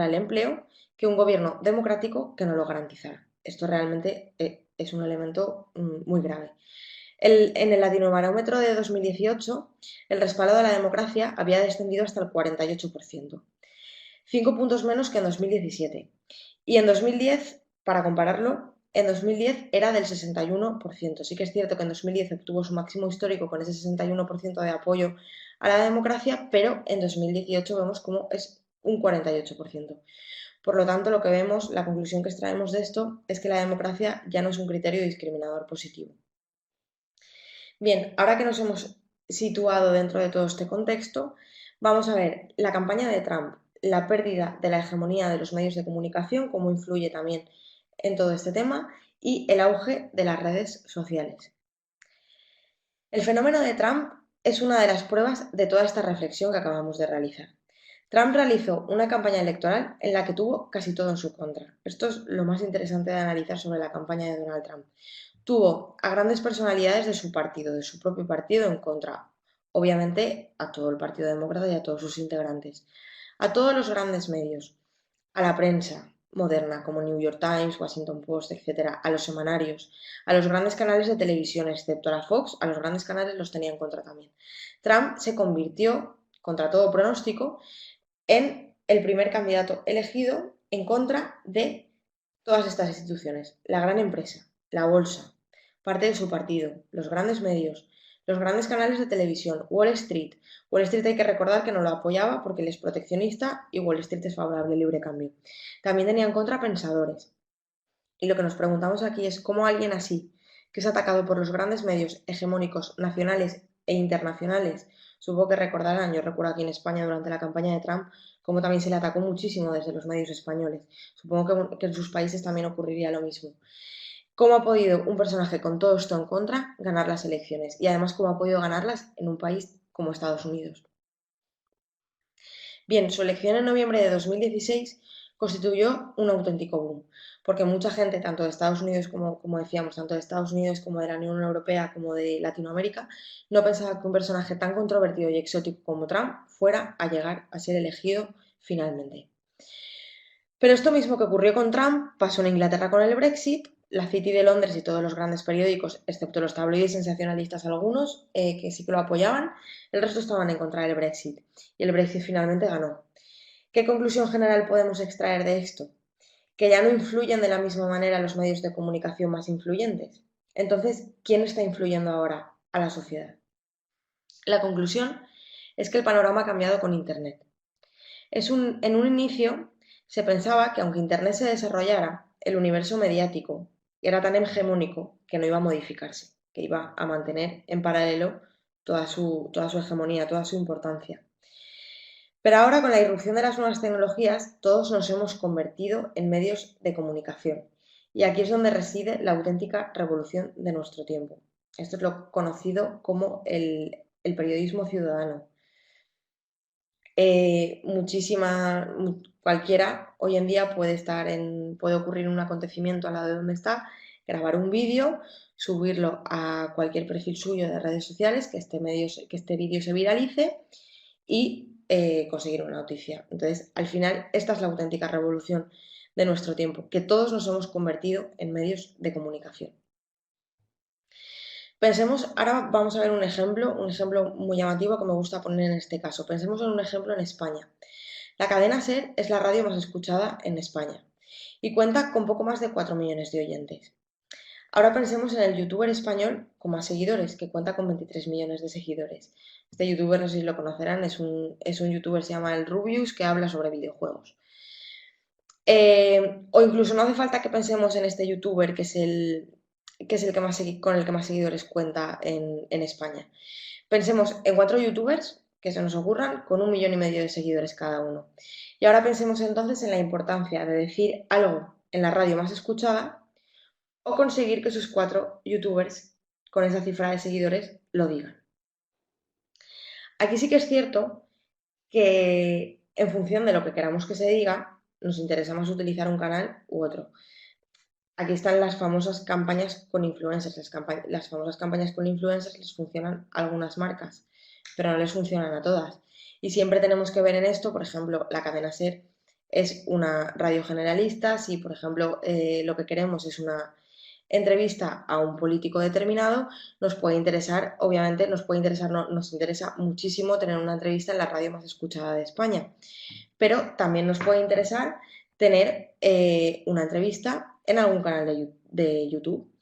el empleo que un gobierno democrático que no lo garantizara. Esto realmente es un elemento muy grave. En el Latinobarómetro de 2018, el respaldo a la democracia había descendido hasta el 48%, 5 puntos menos que en 2017. Y en 2010, para compararlo, en 2010 era del 61%. Sí que es cierto que en 2010 obtuvo su máximo histórico con ese 61% de apoyo a la democracia, pero en 2018 vemos como es un 48%. Por lo tanto, lo que vemos, la conclusión que extraemos de esto es que la democracia ya no es un criterio discriminador positivo. Bien, ahora que nos hemos situado dentro de todo este contexto, vamos a ver la campaña de Trump, la pérdida de la hegemonía de los medios de comunicación, cómo influye también en todo este tema, y el auge de las redes sociales. El fenómeno de Trump es una de las pruebas de toda esta reflexión que acabamos de realizar. Trump realizó una campaña electoral en la que tuvo casi todo en su contra. Esto es lo más interesante de analizar sobre la campaña de Donald Trump. Tuvo a grandes personalidades de su partido, de su propio partido, en contra. Obviamente a todo el Partido Demócrata y a todos sus integrantes. A todos los grandes medios, a la prensa moderna como New York Times, Washington Post, etcétera, a los semanarios, a los grandes canales de televisión, excepto a la Fox, a los grandes canales los tenía en contra también. Trump se convirtió, contra todo pronóstico, en el primer candidato elegido en contra de todas estas instituciones, la gran empresa, la bolsa, parte de su partido, los grandes medios, los grandes canales de televisión, Wall Street. Wall Street hay que recordar que no lo apoyaba porque él es proteccionista y Wall Street es favorable al libre cambio. También tenía en contra pensadores. Y lo que nos preguntamos aquí es cómo alguien así, que es atacado por los grandes medios hegemónicos nacionales e internacionales, supongo que recordarán, yo recuerdo aquí en España durante la campaña de Trump, cómo también se le atacó muchísimo desde los medios españoles. Supongo que en sus países también ocurriría lo mismo. ¿Cómo ha podido un personaje con todo esto en contra ganar las elecciones? Y además, ¿cómo ha podido ganarlas en un país como Estados Unidos? Bien, su elección en noviembre de 2016 constituyó un auténtico boom, porque mucha gente, tanto de Estados Unidos como decíamos, tanto de Estados Unidos como de la Unión Europea como de Latinoamérica, no pensaba que un personaje tan controvertido y exótico como Trump fuera a llegar a ser elegido finalmente. Pero esto mismo que ocurrió con Trump pasó en Inglaterra con el Brexit. La City de Londres y todos los grandes periódicos, excepto los tabloides sensacionalistas algunos, que sí que lo apoyaban, el resto estaban en contra del Brexit. Y el Brexit finalmente ganó. ¿Qué conclusión general podemos extraer de esto? Que ya no influyen de la misma manera los medios de comunicación más influyentes. Entonces, ¿quién está influyendo ahora a la sociedad? La conclusión es que el panorama ha cambiado con Internet. En un inicio se pensaba que aunque Internet se desarrollara, el universo mediático era tan hegemónico que no iba a modificarse, que iba a mantener en paralelo toda su hegemonía, toda su importancia. Pero ahora, con la irrupción de las nuevas tecnologías, todos nos hemos convertido en medios de comunicación. Y aquí es donde reside la auténtica revolución de nuestro tiempo. Esto es lo conocido como el periodismo ciudadano. Cualquiera hoy en día puede ocurrir un acontecimiento al lado de donde está, grabar un vídeo, subirlo a cualquier perfil suyo de redes sociales, que este vídeo se viralice y conseguir una noticia. Entonces, al final, esta es la auténtica revolución de nuestro tiempo, que todos nos hemos convertido en medios de comunicación. Pensemos, ahora vamos a ver un ejemplo muy llamativo que me gusta poner en este caso. Pensemos en un ejemplo en España. La cadena SER es la radio más escuchada en España y cuenta con poco más de 4 millones de oyentes. Ahora pensemos en el youtuber español con más seguidores, que cuenta con 23 millones de seguidores. Este youtuber, no sé si lo conocerán, es un youtuber, se llama el Rubius, que habla sobre videojuegos. O incluso no hace falta que pensemos en este youtuber que es el que más con el que más seguidores cuenta en España. Pensemos en 4 youtubers que se nos ocurran con 1,5 millones de seguidores cada uno. Y ahora pensemos entonces en la importancia de decir algo en la radio más escuchada o conseguir que sus 4 youtubers con esa cifra de seguidores lo digan. Aquí sí que es cierto que en función de lo que queramos que se diga, nos interesa más utilizar un canal u otro. Aquí están las famosas campañas con influencers. Las famosas campañas con influencers les funcionan a algunas marcas, pero no les funcionan a todas. Y siempre tenemos que ver en esto, por ejemplo, la cadena SER es una radio generalista. Si, por ejemplo, lo que queremos es una entrevista a un político determinado, nos puede interesar, obviamente nos puede interesar, no, nos interesa muchísimo tener una entrevista en la radio más escuchada de España, pero también nos puede interesar tener una entrevista en algún canal de YouTube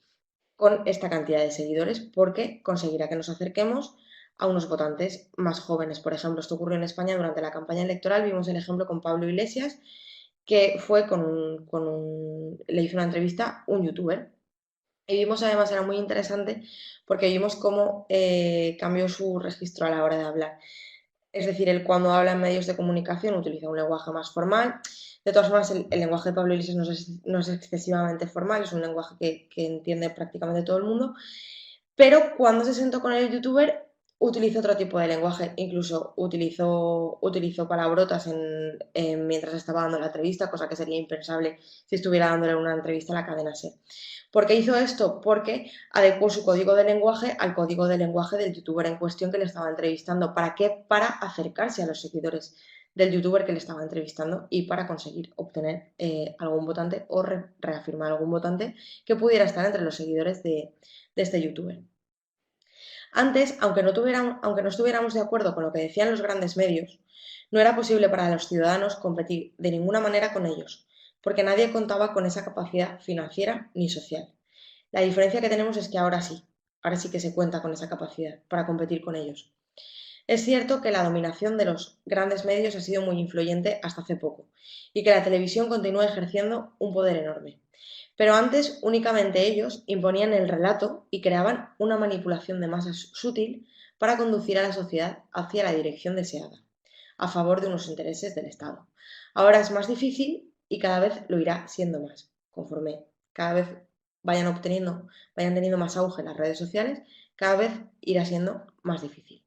con esta cantidad de seguidores porque conseguirá que nos acerquemos a unos votantes más jóvenes. Por ejemplo, esto ocurrió en España durante la campaña electoral, vimos el ejemplo con Pablo Iglesias, que fue le hizo una entrevista un youtuber. Y vimos además, era muy interesante porque vimos cómo cambió su registro a la hora de hablar. Es decir, él cuando habla en medios de comunicación utiliza un lenguaje más formal. De todas formas, el lenguaje de Pablo Iglesias no es excesivamente formal, es un lenguaje que entiende prácticamente todo el mundo. Pero cuando se sentó con el youtuber, utilizó otro tipo de lenguaje, incluso utilizó palabrotas mientras estaba dando la entrevista, cosa que sería impensable si estuviera dándole una entrevista a la cadena SER. ¿Por qué hizo esto? Porque adecuó su código de lenguaje al código de lenguaje del youtuber en cuestión que le estaba entrevistando. ¿Para qué? Para acercarse a los seguidores del youtuber que le estaba entrevistando y para conseguir obtener algún votante o reafirmar algún votante que pudiera estar entre los seguidores de este youtuber. Antes, aunque no estuviéramos de acuerdo con lo que decían los grandes medios, no era posible para los ciudadanos competir de ninguna manera con ellos, porque nadie contaba con esa capacidad financiera ni social. La diferencia que tenemos es que ahora sí que se cuenta con esa capacidad para competir con ellos. Es cierto que la dominación de los grandes medios ha sido muy influyente hasta hace poco y que la televisión continúa ejerciendo un poder enorme. Pero antes únicamente ellos imponían el relato y creaban una manipulación de masas sutil para conducir a la sociedad hacia la dirección deseada, a favor de unos intereses del Estado. Ahora es más difícil y cada vez lo irá siendo más, conforme cada vez vayan teniendo más auge las redes sociales, cada vez irá siendo más difícil.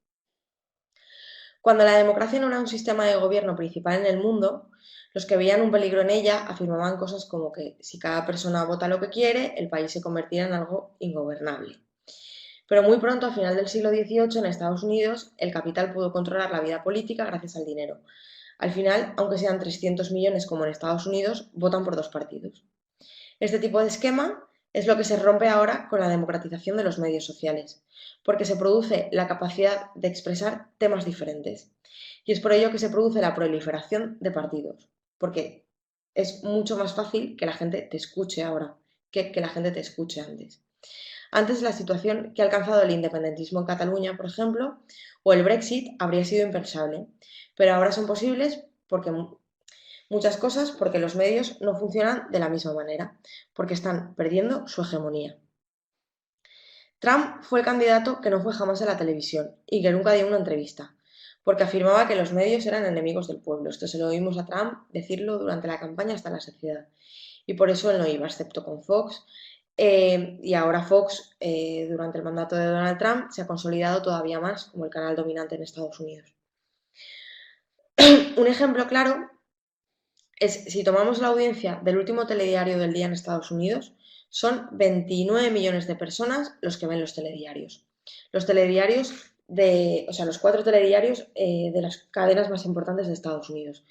Cuando la democracia no era un sistema de gobierno principal en el mundo, los que veían un peligro en ella afirmaban cosas como que si cada persona vota lo que quiere, el país se convertirá en algo ingobernable. Pero muy pronto, a final del siglo XVIII, en Estados Unidos, el capital pudo controlar la vida política gracias al dinero. Al final, aunque sean 300 millones como en Estados Unidos, votan por 2 partidos. Este tipo de esquema es lo que se rompe ahora con la democratización de los medios sociales, porque se produce la capacidad de expresar temas diferentes. Y es por ello que se produce la proliferación de partidos, porque es mucho más fácil que la gente te escuche ahora que la gente te escuche antes. Antes la situación que ha alcanzado el independentismo en Cataluña, por ejemplo, o el Brexit habría sido impensable, pero ahora son posibles porque muchas cosas porque los medios no funcionan de la misma manera, porque están perdiendo su hegemonía. Trump fue el candidato que no fue jamás a la televisión y que nunca dio una entrevista, porque afirmaba que los medios eran enemigos del pueblo. Esto se lo oímos a Trump decirlo durante la campaña hasta la saciedad. Y por eso él no iba, excepto con Fox. Y ahora Fox, durante el mandato de Donald Trump, se ha consolidado todavía más como el canal dominante en Estados Unidos. Un ejemplo claro es, si tomamos la audiencia del último telediario del día en Estados Unidos, son 29 millones de personas los que ven los telediarios. Los telediarios los 4 telediarios de las cadenas más importantes de Estados Unidos.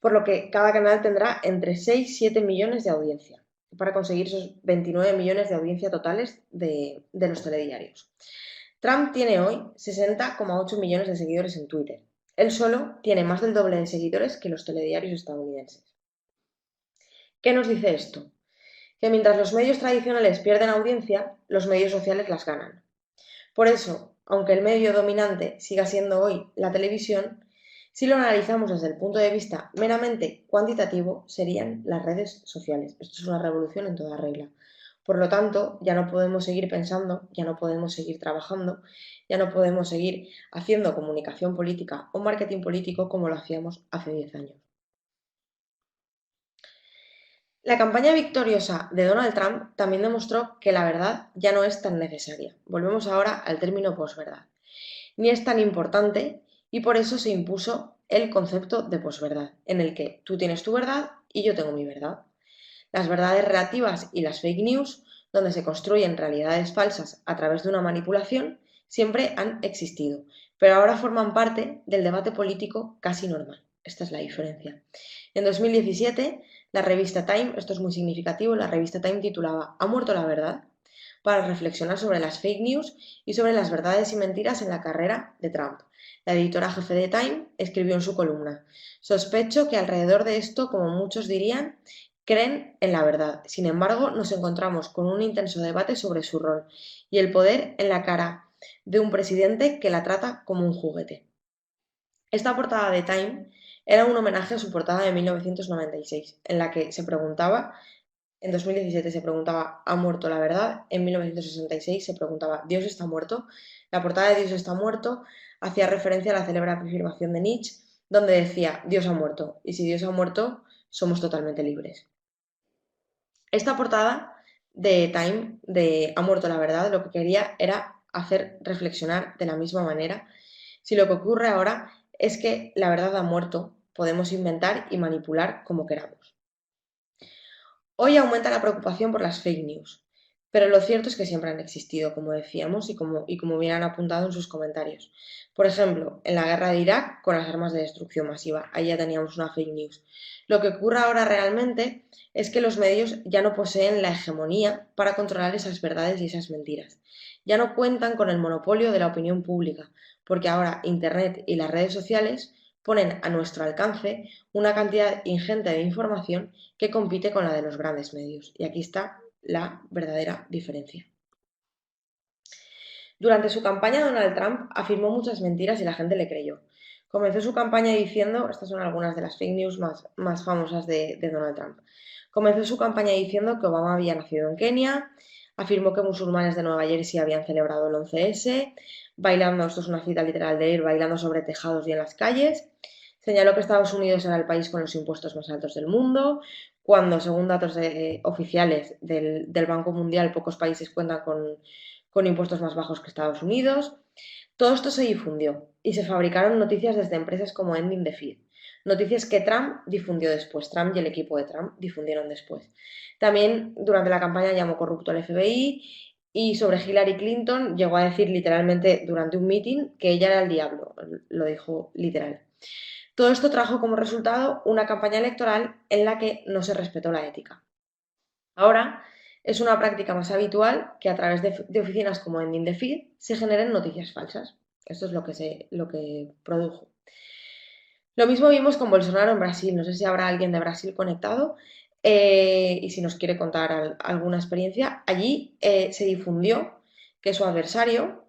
Por lo que cada canal tendrá entre 6 y 7 millones de audiencia para conseguir esos 29 millones de audiencia totales de los telediarios. Trump tiene hoy 60,8 millones de seguidores en Twitter. Él solo tiene más del doble de seguidores que los telediarios estadounidenses. ¿Qué nos dice esto? Que mientras los medios tradicionales pierden audiencia, los medios sociales las ganan. Por eso, aunque el medio dominante siga siendo hoy la televisión, Si lo analizamos desde el punto de vista meramente cuantitativo, serían las redes sociales. Esto es una revolución en toda regla. Por lo tanto, ya no podemos seguir pensando, ya no podemos seguir trabajando, ya no podemos seguir haciendo comunicación política o marketing político como lo hacíamos hace 10 años. La campaña victoriosa de Donald Trump también demostró que la verdad ya no es tan necesaria. Volvemos ahora al término posverdad. Ni es tan importante y por eso se impuso el concepto de posverdad, en el que tú tienes tu verdad y yo tengo mi verdad. Las verdades relativas y las fake news, donde se construyen realidades falsas a través de una manipulación, siempre han existido, pero ahora forman parte del debate político casi normal. Esta es la diferencia. En 2017, la revista Time, esto es muy significativo, la revista Time titulaba ¿Ha muerto la verdad?, para reflexionar sobre las fake news y sobre las verdades y mentiras en la carrera de Trump. La editora jefe de Time escribió en su columna: sospecho que alrededor de esto, como muchos dirían, creen en la verdad. Sin embargo, nos encontramos con un intenso debate sobre su rol y el poder en la cara de un presidente que la trata como un juguete. Esta portada de Time era un homenaje a su portada de 1996, en la que se preguntaba, en 2017 se preguntaba ¿ha muerto la verdad? En 1966 se preguntaba ¿Dios está muerto? La portada de Dios está muerto hacía referencia a la célebre afirmación de Nietzsche, donde decía Dios ha muerto, y si Dios ha muerto, somos totalmente libres. Esta portada de Time, de Ha muerto la verdad, lo que quería era hacer reflexionar de la misma manera si lo que ocurre ahora es que la verdad ha muerto, podemos inventar y manipular como queramos. Hoy aumenta la preocupación por las fake news, pero lo cierto es que siempre han existido, como decíamos, y como bien han apuntado en sus comentarios. Por ejemplo, en la guerra de Irak con las armas de destrucción masiva, ahí ya teníamos una fake news. Lo que ocurre ahora realmente es que los medios ya no poseen la hegemonía para controlar esas verdades y esas mentiras. Ya no cuentan con el monopolio de la opinión pública, porque ahora Internet y las redes sociales ponen a nuestro alcance una cantidad ingente de información que compite con la de los grandes medios. Y aquí está la verdadera diferencia. Durante su campaña, Donald Trump afirmó muchas mentiras y la gente le creyó. Comenzó su campaña diciendo, estas son algunas de las fake news más famosas de Donald Trump. Comenzó su campaña diciendo que Obama había nacido en Kenia, afirmó que musulmanes de Nueva Jersey habían celebrado el 11S, bailando, esto es una cita literal de él, bailando sobre tejados y en las calles. Señaló que Estados Unidos era el país con los impuestos más altos del mundo, cuando, según datos oficiales del Banco Mundial, pocos países cuentan con impuestos más bajos que Estados Unidos. Todo esto se difundió y se fabricaron noticias desde empresas como Ending the Feed, noticias que Trump difundió después, Trump y el equipo de Trump difundieron después. También durante la campaña llamó corrupto al FBI y sobre Hillary Clinton llegó a decir literalmente durante un meeting que ella era el diablo, lo dijo literal. Todo esto trajo como resultado una campaña electoral en la que no se respetó la ética. Ahora es una práctica más habitual que a través de oficinas como Ending the Feed se generen noticias falsas. Esto es lo que produjo. Lo mismo vimos con Bolsonaro en Brasil. No sé si habrá alguien de Brasil conectado y si nos quiere contar alguna experiencia. Allí se difundió que su adversario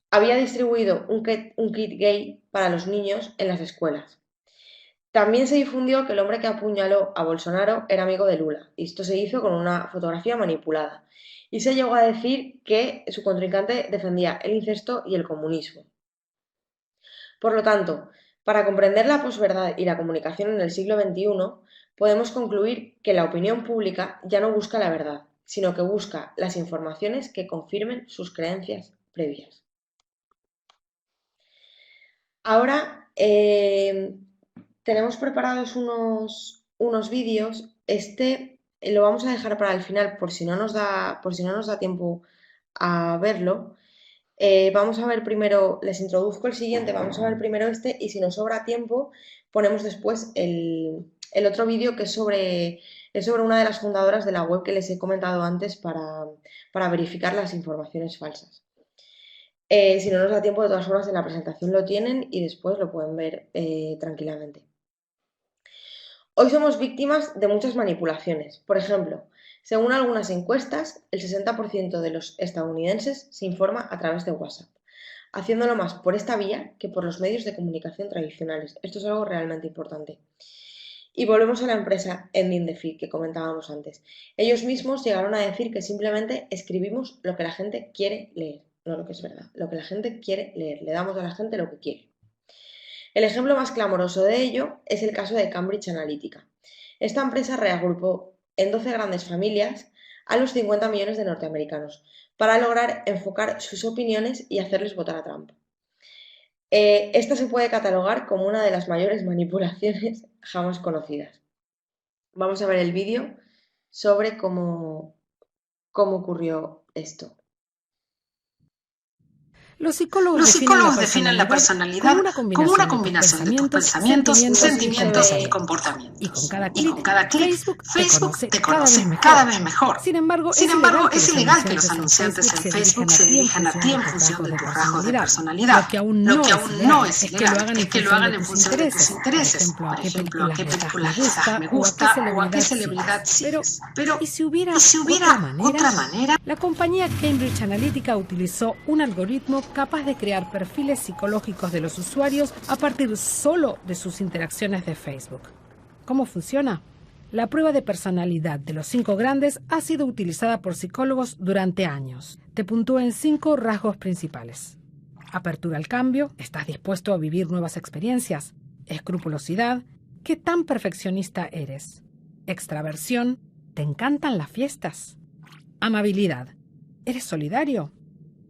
había distribuido un kit gay para los niños en las escuelas. También se difundió que el hombre que apuñaló a Bolsonaro era amigo de Lula, y esto se hizo con una fotografía manipulada. Y se llegó a decir que su contrincante defendía el incesto y el comunismo. Por lo tanto, para comprender la posverdad y la comunicación en el siglo XXI, podemos concluir que la opinión pública ya no busca la verdad, sino que busca las informaciones que confirmen sus creencias previas. Ahora tenemos preparados unos vídeos. Este lo vamos a dejar para el final por si no nos da tiempo a verlo. Vamos a ver primero, les introduzco el siguiente, vamos a ver primero este y si nos sobra tiempo ponemos después el otro vídeo que es sobre una de las fundadoras de la web que les he comentado antes para verificar las informaciones falsas. Si no nos da tiempo, de todas formas, en la presentación lo tienen y después lo pueden ver tranquilamente. Hoy somos víctimas de muchas manipulaciones. Por ejemplo, según algunas encuestas, el 60% de los estadounidenses se informa a través de WhatsApp. haciéndolo más por esta vía que por los medios de comunicación tradicionales. Esto es algo realmente importante. Y volvemos a la empresa Ending the Feed que comentábamos antes. Ellos mismos llegaron a decir que simplemente escribimos lo que la gente quiere leer, no lo que es verdad, lo que la gente quiere leer, le damos a la gente lo que quiere. El ejemplo más clamoroso de ello es el caso de Cambridge Analytica. Esta empresa reagrupó en 12 grandes familias a los 50 millones de norteamericanos para lograr enfocar sus opiniones y hacerles votar a Trump. Esta se puede catalogar como una de las mayores manipulaciones jamás conocidas. Vamos a ver el vídeo sobre cómo ocurrió esto. Los psicólogos definen la personalidad como una combinación de tus pensamientos, sentimientos y comportamientos. Y con cada clic, Facebook te conoce cada vez mejor. Sin embargo, es ilegal que los anunciantes en Facebook se dirijan a ti en función de tus rasgos de personalidad. Lo que aún no es ilegal es que lo hagan en función de tus intereses. Por ejemplo, a qué película me gusta o a qué celebridad sigues. Pero, ¿y si hubiera otra manera? La compañía Cambridge Analytica utilizó un algoritmo capaz de crear perfiles psicológicos de los usuarios a partir solo de sus interacciones de Facebook. ¿Cómo funciona? La prueba de personalidad de los 5 grandes ha sido utilizada por psicólogos durante años. Te puntúa en 5 rasgos principales. Apertura al cambio, ¿estás dispuesto a vivir nuevas experiencias? Escrupulosidad, ¿qué tan perfeccionista eres? Extraversión, ¿te encantan las fiestas? Amabilidad, ¿eres solidario?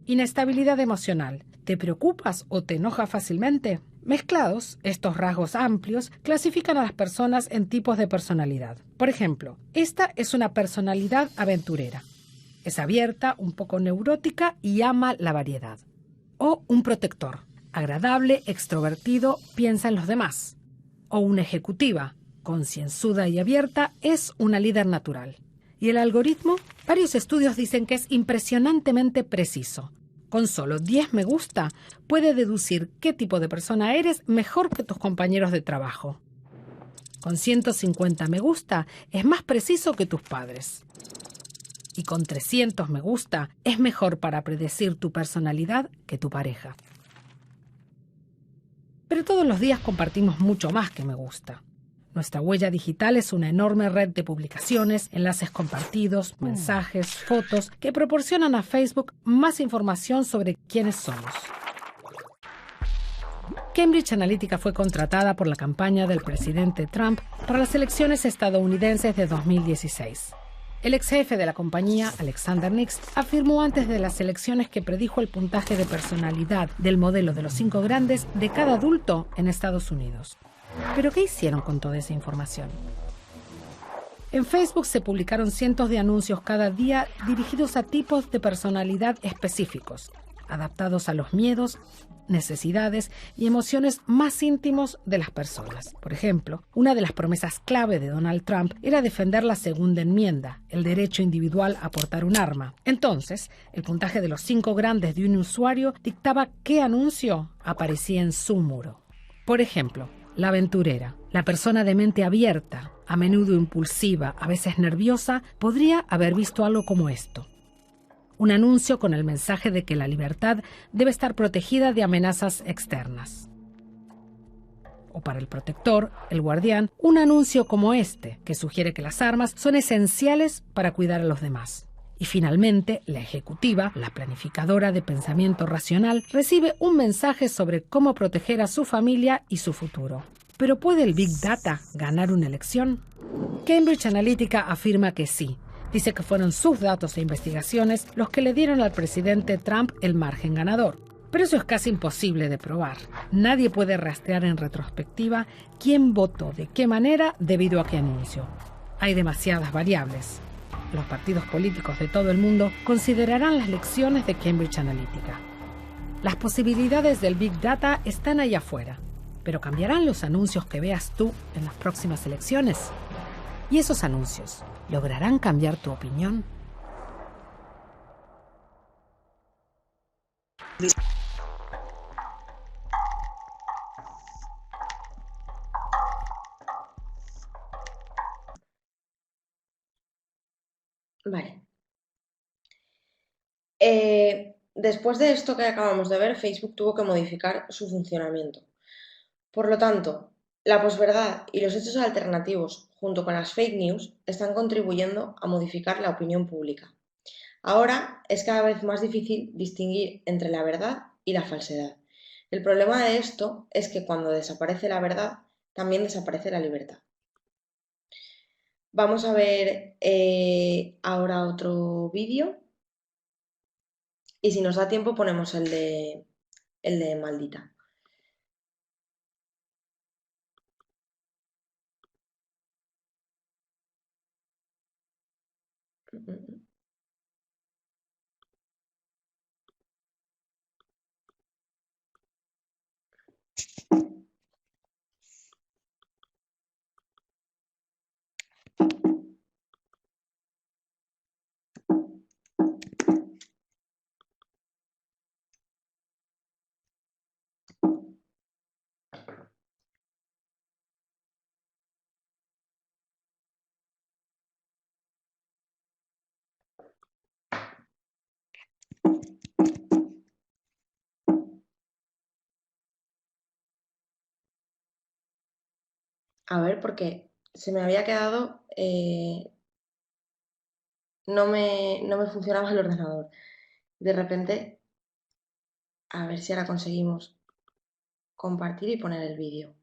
Inestabilidad emocional, ¿te preocupas o te enojas fácilmente? Mezclados, estos rasgos amplios clasifican a las personas en tipos de personalidad. Por ejemplo, esta es una personalidad aventurera. Es abierta, un poco neurótica y ama la variedad. O un protector, agradable, extrovertido, piensa en los demás. O una ejecutiva, concienzuda y abierta, es una líder natural. ¿Y el algoritmo? Varios estudios dicen que es impresionantemente preciso. Con solo 10 me gusta, puede deducir qué tipo de persona eres mejor que tus compañeros de trabajo. Con 150 me gusta, es más preciso que tus padres. Y con 300 me gusta, es mejor para predecir tu personalidad que tu pareja. Pero todos los días compartimos mucho más que me gusta. Nuestra huella digital es una enorme red de publicaciones, enlaces compartidos, mensajes, fotos, que proporcionan a Facebook más información sobre quiénes somos. Cambridge Analytica fue contratada por la campaña del presidente Trump para las elecciones estadounidenses de 2016. El ex jefe de la compañía, Alexander Nix, afirmó antes de las elecciones que predijo el puntaje de personalidad del modelo de los 5 grandes de cada adulto en Estados Unidos. ¿Pero qué hicieron con toda esa información? En Facebook se publicaron cientos de anuncios cada día dirigidos a tipos de personalidad específicos, adaptados a los miedos, necesidades y emociones más íntimos de las personas. Por ejemplo, una de las promesas clave de Donald Trump era defender la segunda enmienda, el derecho individual a portar un arma. Entonces, el puntaje de los 5 grandes de un usuario dictaba qué anuncio aparecía en su muro. Por ejemplo, la aventurera, la persona de mente abierta, a menudo impulsiva, a veces nerviosa, podría haber visto algo como esto. Un anuncio con el mensaje de que la libertad debe estar protegida de amenazas externas. O para el protector, el guardián, un anuncio como este, que sugiere que las armas son esenciales para cuidar a los demás. Y finalmente, la ejecutiva, la planificadora de pensamiento racional, recibe un mensaje sobre cómo proteger a su familia y su futuro. ¿Pero puede el Big Data ganar una elección? Cambridge Analytica afirma que sí. Dice que fueron sus datos e investigaciones los que le dieron al presidente Trump el margen ganador. Pero eso es casi imposible de probar. Nadie puede rastrear en retrospectiva quién votó de qué manera debido a qué anuncio. Hay demasiadas variables. Los partidos políticos de todo el mundo considerarán las lecciones de Cambridge Analytica. Las posibilidades del Big Data están allá afuera, pero ¿cambiarán los anuncios que veas tú en las próximas elecciones? ¿Y esos anuncios lograrán cambiar tu opinión? Vale. después de esto que acabamos de ver, Facebook tuvo que modificar su funcionamiento. Por lo tanto, la posverdad y los hechos alternativos, junto con las fake news, están contribuyendo a modificar la opinión pública. Ahora es cada vez más difícil distinguir entre la verdad y la falsedad. El problema de esto es que cuando desaparece la verdad, también desaparece la libertad. Vamos a ver ahora otro vídeo y si nos da tiempo ponemos el de Maldita. A ver, porque se me había quedado, no me funcionaba el ordenador. De repente, a ver si ahora conseguimos compartir y poner el vídeo.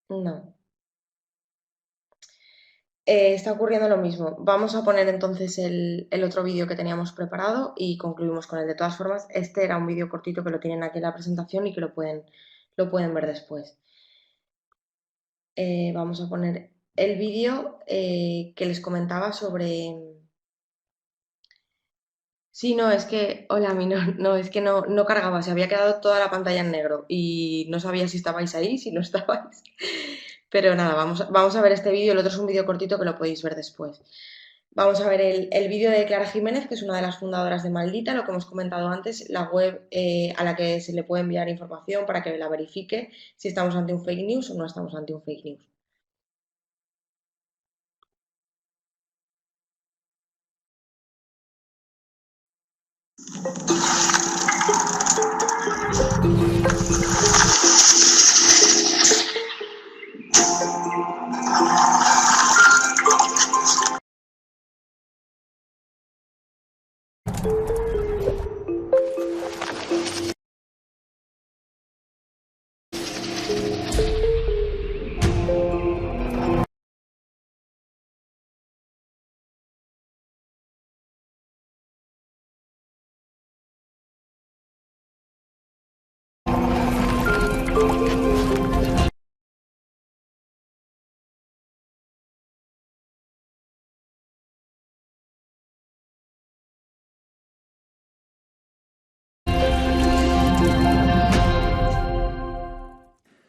No. Está ocurriendo lo mismo. Vamos a poner entonces el otro vídeo que teníamos preparado y concluimos con él. De todas formas, este era un vídeo cortito que lo tienen aquí en la presentación y que lo pueden ver después. Vamos a poner el vídeo que les comentaba sobre... Sí, no, es que... Hola, no, es que no cargaba, se había quedado toda la pantalla en negro y no sabía si estabais ahí, si no estabais. Pero nada, vamos a ver este vídeo, el otro es un vídeo cortito que lo podéis ver después. Vamos a ver el vídeo de Clara Jiménez, que es una de las fundadoras de Maldita, lo que hemos comentado antes, la web a la que se le puede enviar información para que la verifique si estamos ante un fake news o no estamos ante un fake news.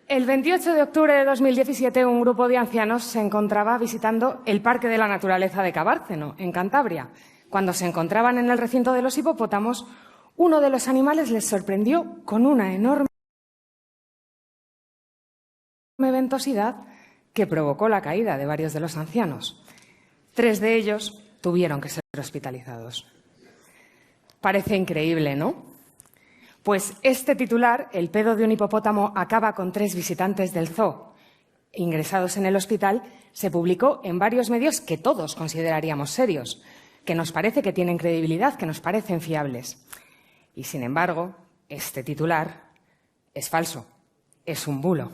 El 28 de octubre de 2017, un grupo de ancianos se encontraba visitando el Parque de la Naturaleza de Cabárceno, en Cantabria. Cuando se encontraban en el recinto de los hipopótamos, uno de los animales les sorprendió con una enorme ventosidad que provocó la caída de varios de los ancianos. 3 de ellos tuvieron que ser hospitalizados. Parece increíble, ¿no? Pues este titular, el pedo de un hipopótamo acaba con 3 visitantes del zoo ingresados en el hospital, se publicó en varios medios que todos consideraríamos serios, que nos parece que tienen credibilidad, que nos parecen fiables. Y, sin embargo, este titular es falso, es un bulo.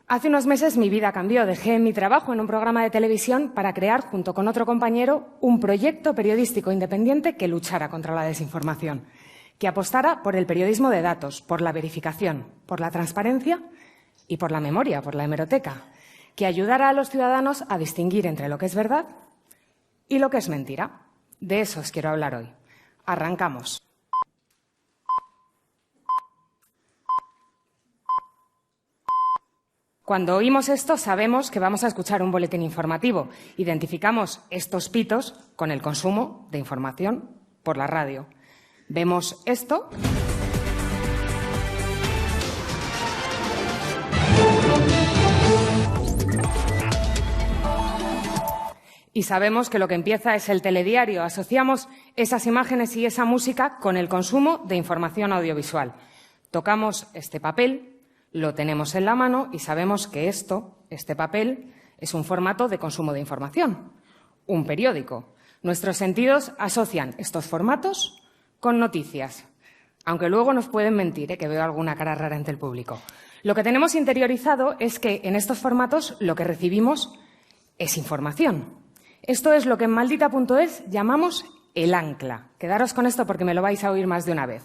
Hace unos meses mi vida cambió. Dejé mi trabajo en un programa de televisión para crear, junto con otro compañero, un proyecto periodístico independiente que luchara contra la desinformación, que apostara por el periodismo de datos, por la verificación, por la transparencia y por la memoria, por la hemeroteca, que ayudara a los ciudadanos a distinguir entre lo que es verdad y lo que es mentira. De eso os quiero hablar hoy. Arrancamos. Cuando oímos esto, sabemos que vamos a escuchar un boletín informativo. Identificamos estos pitos con el consumo de información por la radio. Vemos esto. y sabemos que lo que empieza es el telediario. Asociamos esas imágenes y esa música con el consumo de información audiovisual. Tocamos este papel, lo tenemos en la mano y sabemos que este papel, es un formato de consumo de información, un periódico. Nuestros sentidos asocian estos formatos con noticias, aunque luego nos pueden mentir, que veo alguna cara rara entre el público. Lo que tenemos interiorizado es que en estos formatos lo que recibimos es información. Esto es lo que en Maldita.es llamamos el ancla. Quedaros con esto porque me lo vais a oír más de una vez.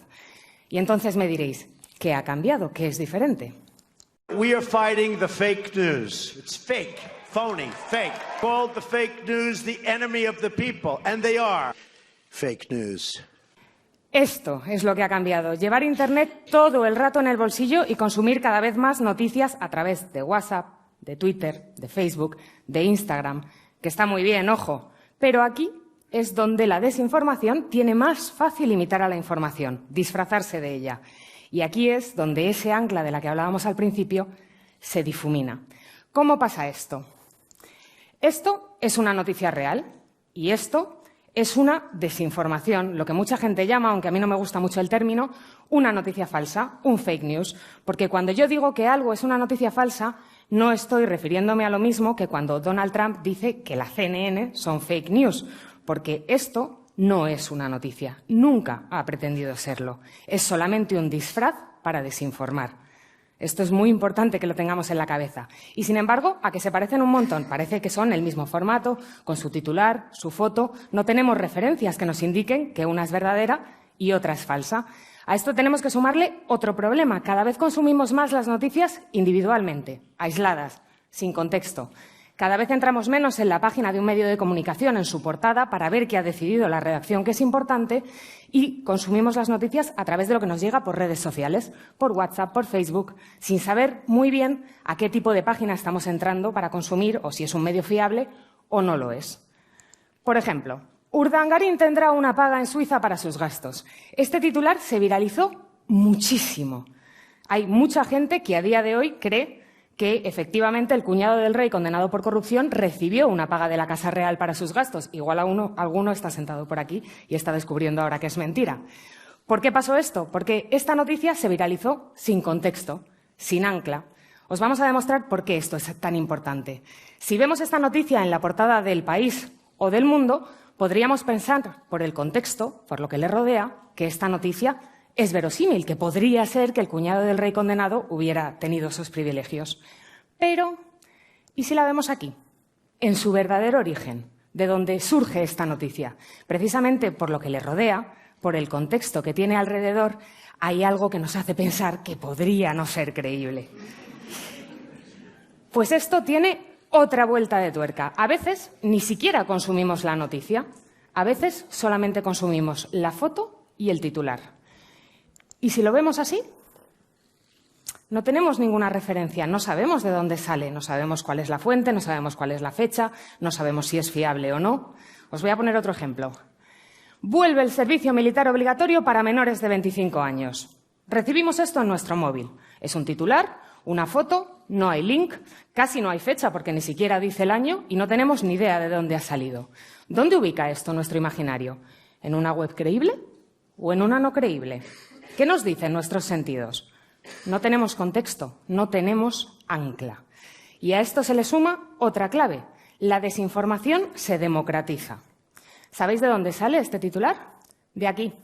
Y entonces me diréis, ¿qué ha cambiado? ¿Qué es diferente? We are fighting the fake news. It's fake, phony, fake. Called the fake news the enemy of the people, and they are fake news. Esto es lo que ha cambiado. Llevar Internet todo el rato en el bolsillo y consumir cada vez más noticias a través de WhatsApp, de Twitter, de Facebook, de Instagram, que está muy bien, ojo. Pero aquí es donde la desinformación tiene más fácil imitar a la información, disfrazarse de ella. Y aquí es donde ese ancla de la que hablábamos al principio se difumina. ¿Cómo pasa esto? Esto es una noticia real y esto es una desinformación, lo que mucha gente llama, aunque a mí no me gusta mucho el término, una noticia falsa, un fake news. Porque cuando yo digo que algo es una noticia falsa, no estoy refiriéndome a lo mismo que cuando Donald Trump dice que la CNN son fake news, porque esto no es una noticia, nunca ha pretendido serlo. Es solamente un disfraz para desinformar. Esto es muy importante que lo tengamos en la cabeza. Y, sin embargo, a que se parecen un montón. Parece que son el mismo formato, con su titular, su foto. No tenemos referencias que nos indiquen que una es verdadera y otra es falsa. A esto tenemos que sumarle otro problema. Cada vez consumimos más las noticias individualmente, aisladas, sin contexto. Cada vez entramos menos en la página de un medio de comunicación, en su portada, para ver qué ha decidido la redacción que es importante, y consumimos las noticias a través de lo que nos llega por redes sociales, por WhatsApp, por Facebook, sin saber muy bien a qué tipo de página estamos entrando para consumir o si es un medio fiable o no lo es. Por ejemplo, Urdangarín tendrá una paga en Suiza para sus gastos. Este titular se viralizó muchísimo. Hay mucha gente que a día de hoy cree que efectivamente el cuñado del rey condenado por corrupción recibió una paga de la Casa Real para sus gastos. Igual alguno está sentado por aquí y está descubriendo ahora que es mentira. ¿Por qué pasó esto? Porque esta noticia se viralizó sin contexto, sin ancla. Os vamos a demostrar por qué esto es tan importante. Si vemos esta noticia en la portada del País o del Mundo, podríamos pensar, por el contexto, por lo que le rodea, que esta noticia es verosímil, que podría ser que el cuñado del rey condenado hubiera tenido esos privilegios. Pero, ¿y si la vemos aquí? En su verdadero origen, de donde surge esta noticia. Precisamente por lo que le rodea, por el contexto que tiene alrededor, hay algo que nos hace pensar que podría no ser creíble. Pues esto tiene otra vuelta de tuerca. A veces ni siquiera consumimos la noticia. A veces solamente consumimos la foto y el titular. Y si lo vemos así, no tenemos ninguna referencia, no sabemos de dónde sale, no sabemos cuál es la fuente, no sabemos cuál es la fecha, no sabemos si es fiable o no. Os voy a poner otro ejemplo. Vuelve el servicio militar obligatorio para menores de 25 años. Recibimos esto en nuestro móvil. Es un titular, una foto, no hay link, casi no hay fecha porque ni siquiera dice el año y no tenemos ni idea de dónde ha salido. ¿Dónde ubica esto nuestro imaginario? ¿En una web creíble o en una no creíble? ¿Qué nos dicen nuestros sentidos? No tenemos contexto, no tenemos ancla. Y a esto se le suma otra clave. La desinformación se democratiza. ¿Sabéis de dónde sale este titular? De aquí.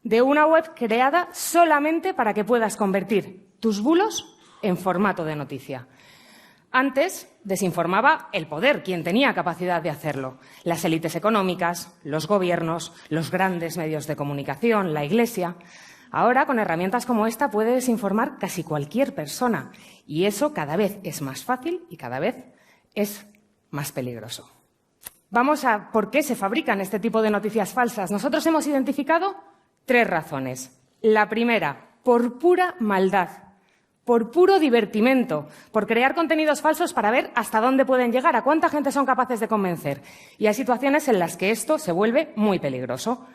De una web creada solamente para que puedas convertir tus bulos en formato de noticia. Antes desinformaba el poder, quien tenía capacidad de hacerlo. Las élites económicas, los gobiernos, los grandes medios de comunicación, la Iglesia. Ahora, con herramientas como esta, puede desinformar casi cualquier persona. Y eso cada vez es más fácil y cada vez es más peligroso. Vamos a por qué se fabrican este tipo de noticias falsas. Nosotros hemos identificado 3 razones. La primera, por pura maldad, por puro divertimento, por crear contenidos falsos para ver hasta dónde pueden llegar, a cuánta gente son capaces de convencer. Y hay situaciones en las que esto se vuelve muy peligroso.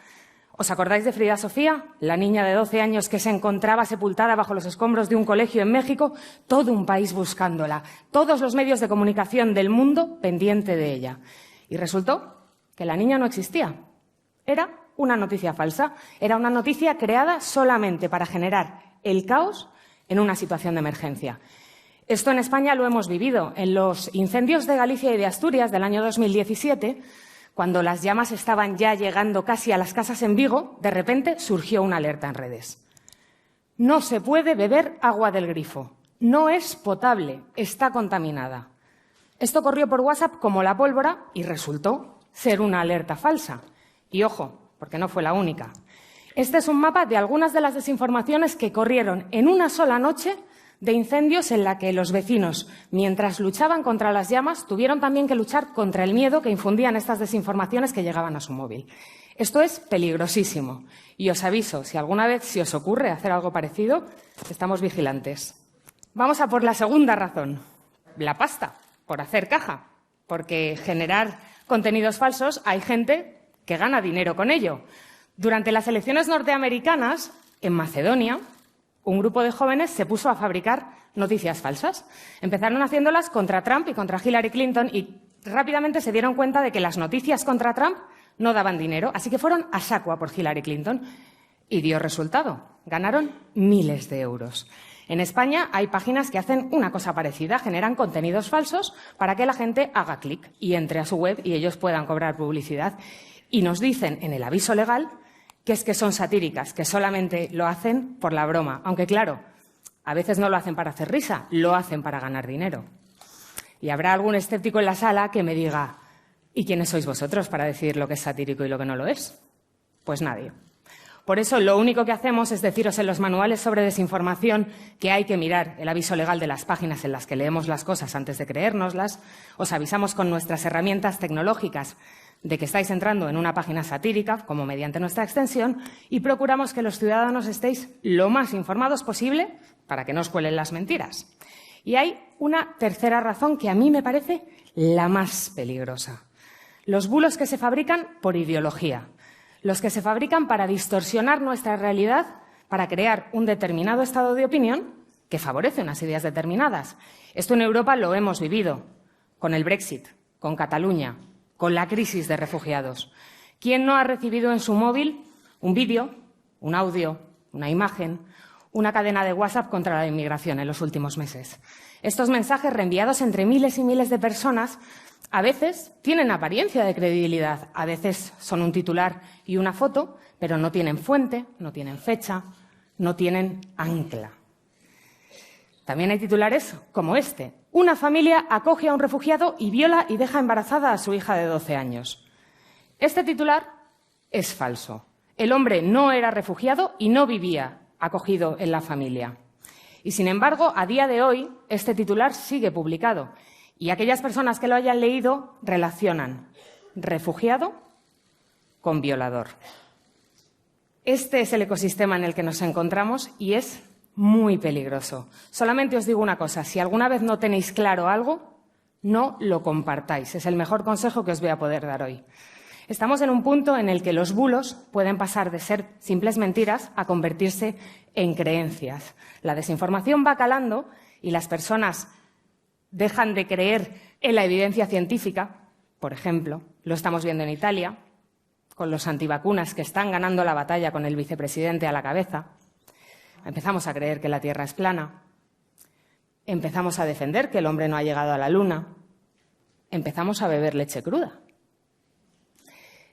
¿Os acordáis de Frida Sofía, la niña de 12 años que se encontraba sepultada bajo los escombros de un colegio en México? Todo un país buscándola, todos los medios de comunicación del mundo pendiente de ella. Y resultó que la niña no existía. Era una noticia falsa, era una noticia creada solamente para generar el caos en una situación de emergencia. Esto en España lo hemos vivido. En los incendios de Galicia y de Asturias del año 2017, cuando las llamas estaban ya llegando casi a las casas en Vigo, de repente surgió una alerta en redes. No se puede beber agua del grifo. No es potable, está contaminada. Esto corrió por WhatsApp como la pólvora y resultó ser una alerta falsa. Y ojo, porque no fue la única. Este es un mapa de algunas de las desinformaciones que corrieron en una sola noche de incendios en la que los vecinos, mientras luchaban contra las llamas, tuvieron también que luchar contra el miedo que infundían estas desinformaciones que llegaban a su móvil. Esto es peligrosísimo. Y os aviso, si alguna vez se os ocurre hacer algo parecido, estamos vigilantes. Vamos a por la segunda razón, la pasta, por hacer caja, porque generar contenidos falsos hay gente que gana dinero con ello. Durante las elecciones norteamericanas, en Macedonia, un grupo de jóvenes se puso a fabricar noticias falsas. Empezaron haciéndolas contra Trump y contra Hillary Clinton y rápidamente se dieron cuenta de que las noticias contra Trump no daban dinero, así que fueron a saco a por Hillary Clinton y dio resultado. Ganaron miles de euros. En España hay páginas que hacen una cosa parecida, generan contenidos falsos para que la gente haga clic y entre a su web y ellos puedan cobrar publicidad. Y nos dicen en el aviso legal que es que son satíricas, que solamente lo hacen por la broma. Aunque, claro, a veces no lo hacen para hacer risa, lo hacen para ganar dinero. Y habrá algún escéptico en la sala que me diga, ¿y quiénes sois vosotros para decir lo que es satírico y lo que no lo es? Pues nadie. Por eso, lo único que hacemos es deciros en los manuales sobre desinformación que hay que mirar el aviso legal de las páginas en las que leemos las cosas antes de creérnoslas. Os avisamos con nuestras herramientas tecnológicas de que estáis entrando en una página satírica, como mediante nuestra extensión, y procuramos que los ciudadanos estéis lo más informados posible para que no os cuelen las mentiras. Y hay una tercera razón que a mí me parece la más peligrosa. Los bulos que se fabrican por ideología. Los que se fabrican para distorsionar nuestra realidad, para crear un determinado estado de opinión que favorece unas ideas determinadas. Esto en Europa lo hemos vivido con el Brexit, con Cataluña, con la crisis de refugiados. ¿Quién no ha recibido en su móvil un vídeo, un audio, una imagen, una cadena de WhatsApp contra la inmigración en los últimos meses? Estos mensajes reenviados entre miles y miles de personas a veces tienen apariencia de credibilidad, a veces son un titular y una foto, pero no tienen fuente, no tienen fecha, no tienen ancla. También hay titulares como este. Una familia acoge a un refugiado y viola y deja embarazada a su hija de 12 años. Este titular es falso. El hombre no era refugiado y no vivía acogido en la familia. Y, sin embargo, a día de hoy, este titular sigue publicado. Y aquellas personas que lo hayan leído relacionan refugiado con violador. Este es el ecosistema en el que nos encontramos y es muy peligroso. Solamente os digo una cosa, si alguna vez no tenéis claro algo, no lo compartáis. Es el mejor consejo que os voy a poder dar hoy. Estamos en un punto en el que los bulos pueden pasar de ser simples mentiras a convertirse en creencias. La desinformación va calando y las personas dejan de creer en la evidencia científica. Por ejemplo, lo estamos viendo en Italia, con los antivacunas que están ganando la batalla con el vicepresidente a la cabeza. Empezamos a creer que la Tierra es plana. Empezamos a defender que el hombre no ha llegado a la Luna. Empezamos a beber leche cruda.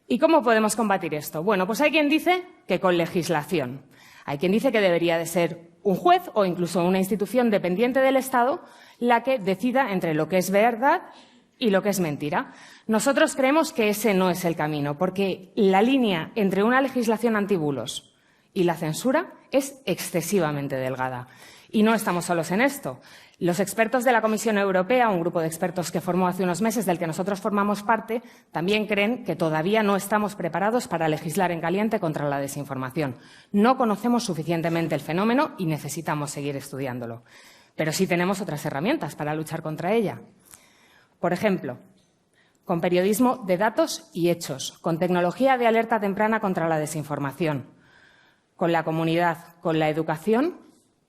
¿Y cómo podemos combatir esto? Bueno, pues hay quien dice que con legislación. Hay quien dice que debería de ser un juez o incluso una institución dependiente del Estado la que decida entre lo que es verdad y lo que es mentira. Nosotros creemos que ese no es el camino, porque la línea entre una legislación antibulos y la censura es excesivamente delgada. Y no estamos solos en esto. Los expertos de la Comisión Europea, un grupo de expertos que formó hace unos meses, del que nosotros formamos parte, también creen que todavía no estamos preparados para legislar en caliente contra la desinformación. No conocemos suficientemente el fenómeno y necesitamos seguir estudiándolo. Pero sí tenemos otras herramientas para luchar contra ella. Por ejemplo, con periodismo de datos y hechos, con tecnología de alerta temprana contra la desinformación, con la comunidad, con la educación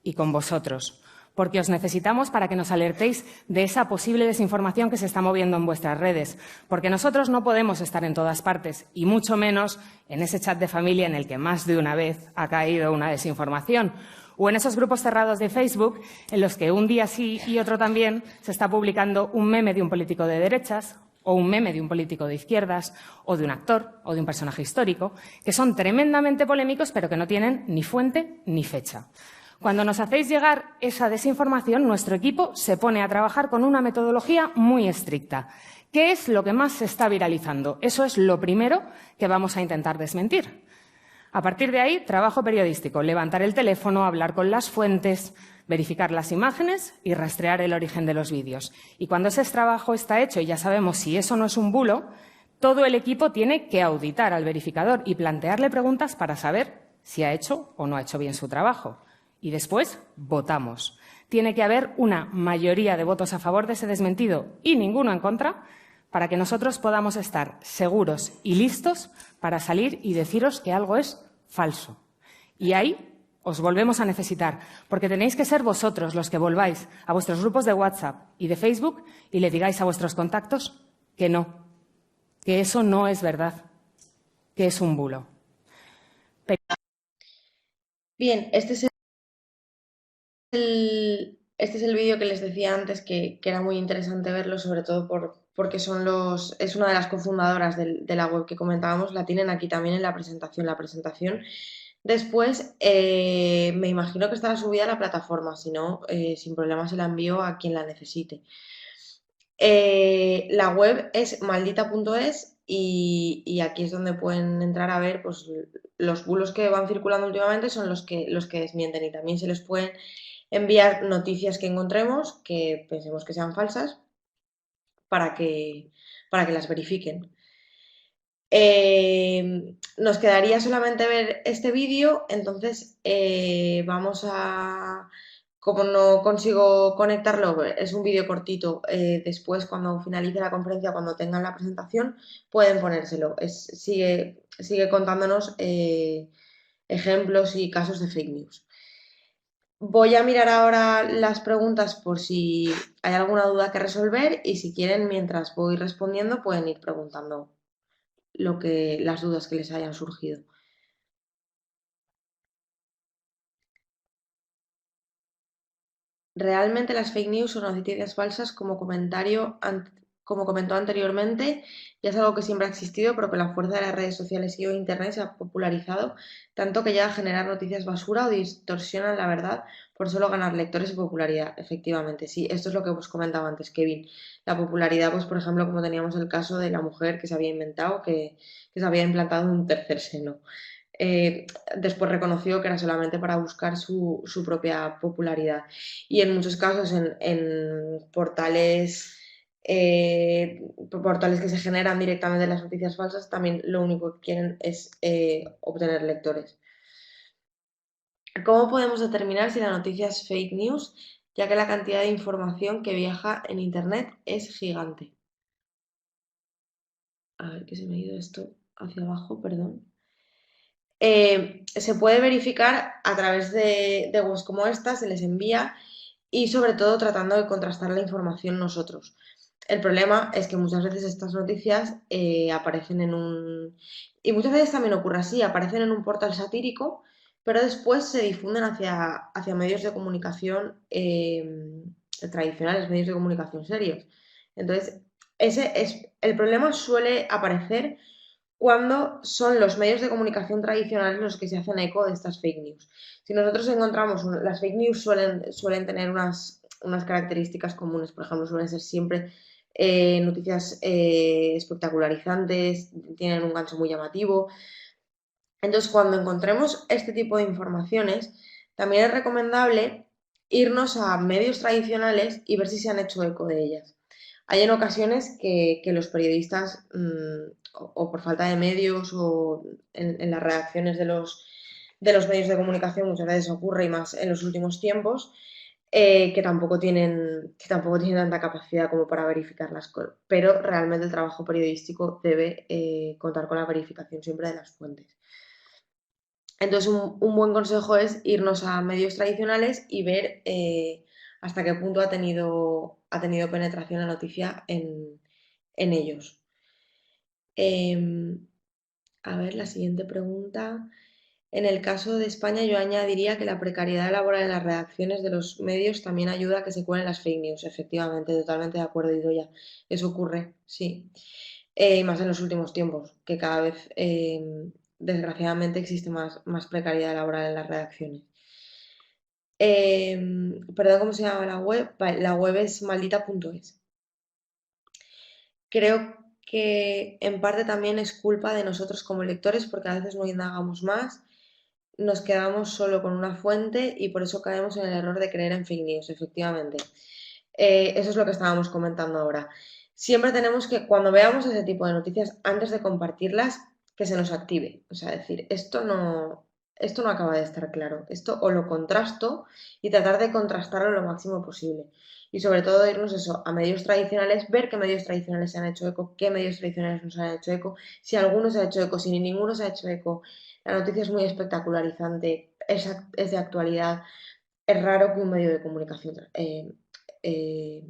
y con vosotros. porque os necesitamos para que nos alertéis de esa posible desinformación que se está moviendo en vuestras redes, porque nosotros no podemos estar en todas partes, y mucho menos en ese chat de familia en el que más de una vez ha caído una desinformación, o en esos grupos cerrados de Facebook en los que un día sí y otro también se está publicando un meme de un político de derechas o un meme de un político de izquierdas o de un actor o de un personaje histórico, que son tremendamente polémicos pero que no tienen ni fuente ni fecha. Cuando nos hacéis llegar esa desinformación, nuestro equipo se pone a trabajar con una metodología muy estricta. ¿Qué es lo que más se está viralizando? Eso es lo primero que vamos a intentar desmentir. A partir de ahí, trabajo periodístico, levantar el teléfono, hablar con las fuentes, verificar las imágenes y rastrear el origen de los vídeos. Y cuando ese trabajo está hecho y ya sabemos si eso no es un bulo, todo el equipo tiene que auditar al verificador y plantearle preguntas para saber si ha hecho o no ha hecho bien su trabajo. Y después votamos. Tiene que haber una mayoría de votos a favor de ese desmentido y ninguno en contra, para que nosotros podamos estar seguros y listos para salir y deciros que algo es falso. Y ahí os volvemos a necesitar, porque tenéis que ser vosotros los que volváis a vuestros grupos de WhatsApp y de Facebook y le digáis a vuestros contactos que no, que eso no es verdad, que es un bulo. Bien, este es el vídeo que les decía antes que era muy interesante verlo, sobre todo porque es una de las cofundadoras de la web que comentábamos, la tienen aquí también en la presentación. La presentación después me imagino que estará subida a la plataforma, si no, sin problema se la envío a quien la necesite. La web es maldita.es y aquí es donde pueden entrar a ver pues, los bulos que van circulando últimamente son los que desmienten, y también se les pueden enviar noticias que encontremos que pensemos que sean falsas para que las verifiquen. Nos quedaría solamente ver este vídeo, entonces vamos a... Como no consigo conectarlo, es un vídeo cortito, después cuando finalice la conferencia, cuando tengan la presentación, pueden ponérselo. Sigue contándonos ejemplos y casos de fake news. Voy a mirar ahora las preguntas por si hay alguna duda que resolver, y si quieren, mientras voy respondiendo, pueden ir preguntando las dudas que les hayan surgido. Realmente las fake news son noticias falsas, como comentó anteriormente, ya es algo que siempre ha existido, pero con la fuerza de las redes sociales y Internet se ha popularizado tanto que llega a generar noticias basura o distorsionan la verdad por solo ganar lectores y popularidad. Efectivamente, sí, esto es lo que os comentaba antes, Kevin. La popularidad, pues por ejemplo, como teníamos el caso de la mujer que se había inventado, que se había implantado un tercer seno. Después reconoció que era solamente para buscar su propia popularidad. Y en muchos casos en portales que se generan directamente de las noticias falsas, también lo único que quieren es obtener lectores. ¿Cómo podemos determinar si la noticia es fake news, ya que la cantidad de información que viaja en Internet es gigante? A ver, que se me ha ido esto hacia abajo, perdón. Se puede verificar a través de webs como esta, se les envía, y sobre todo tratando de contrastar la información nosotros. El problema es que muchas veces estas noticias aparecen y muchas veces también ocurre así, aparecen en un portal satírico, pero después se difunden hacia medios de comunicación tradicionales, medios de comunicación serios. Entonces, el problema suele aparecer cuando son los medios de comunicación tradicionales los que se hacen eco de estas fake news. Si nosotros encontramos, las fake news suelen tener unas características comunes, por ejemplo, suelen ser siempre noticias espectacularizantes, tienen un gancho muy llamativo. Entonces, cuando encontremos este tipo de informaciones, también es recomendable irnos a medios tradicionales y ver si se han hecho eco de ellas. Hay en ocasiones que los periodistas, o por falta de medios o en las redacciones de los medios de comunicación, muchas veces ocurre, y más en los últimos tiempos, que tampoco tienen tanta capacidad como para verificarlas, pero realmente el trabajo periodístico debe contar con la verificación siempre de las fuentes. Entonces, un buen consejo es irnos a medios tradicionales y ver hasta qué punto ha tenido penetración la noticia en ellos. A ver, la siguiente pregunta. En el caso de España, yo añadiría que la precariedad laboral en las redacciones de los medios también ayuda a que se cuelen las fake news. Efectivamente, totalmente de acuerdo, Idoia. Eso ocurre, sí. Más en los últimos tiempos, que cada vez, desgraciadamente, existe más precariedad laboral en las redacciones. Perdón, ¿cómo se llama la web? Vale, la web es maldita.es. Creo que en parte también es culpa de nosotros como lectores, porque a veces no indagamos más, nos quedamos solo con una fuente y por eso caemos en el error de creer en fake news, efectivamente. Eso es lo que estábamos comentando ahora. Siempre tenemos que, cuando veamos ese tipo de noticias, antes de compartirlas, que se nos active. O sea, decir, esto no acaba de estar claro. Esto o lo contrasto y tratar de contrastarlo lo máximo posible. Y sobre todo irnos eso, a medios tradicionales, ver qué medios tradicionales se han hecho eco, qué medios tradicionales no se han hecho eco, si alguno se ha hecho eco, si ninguno se ha hecho eco. La noticia es muy espectacularizante, es de actualidad. Es raro que un medio de comunicación eh,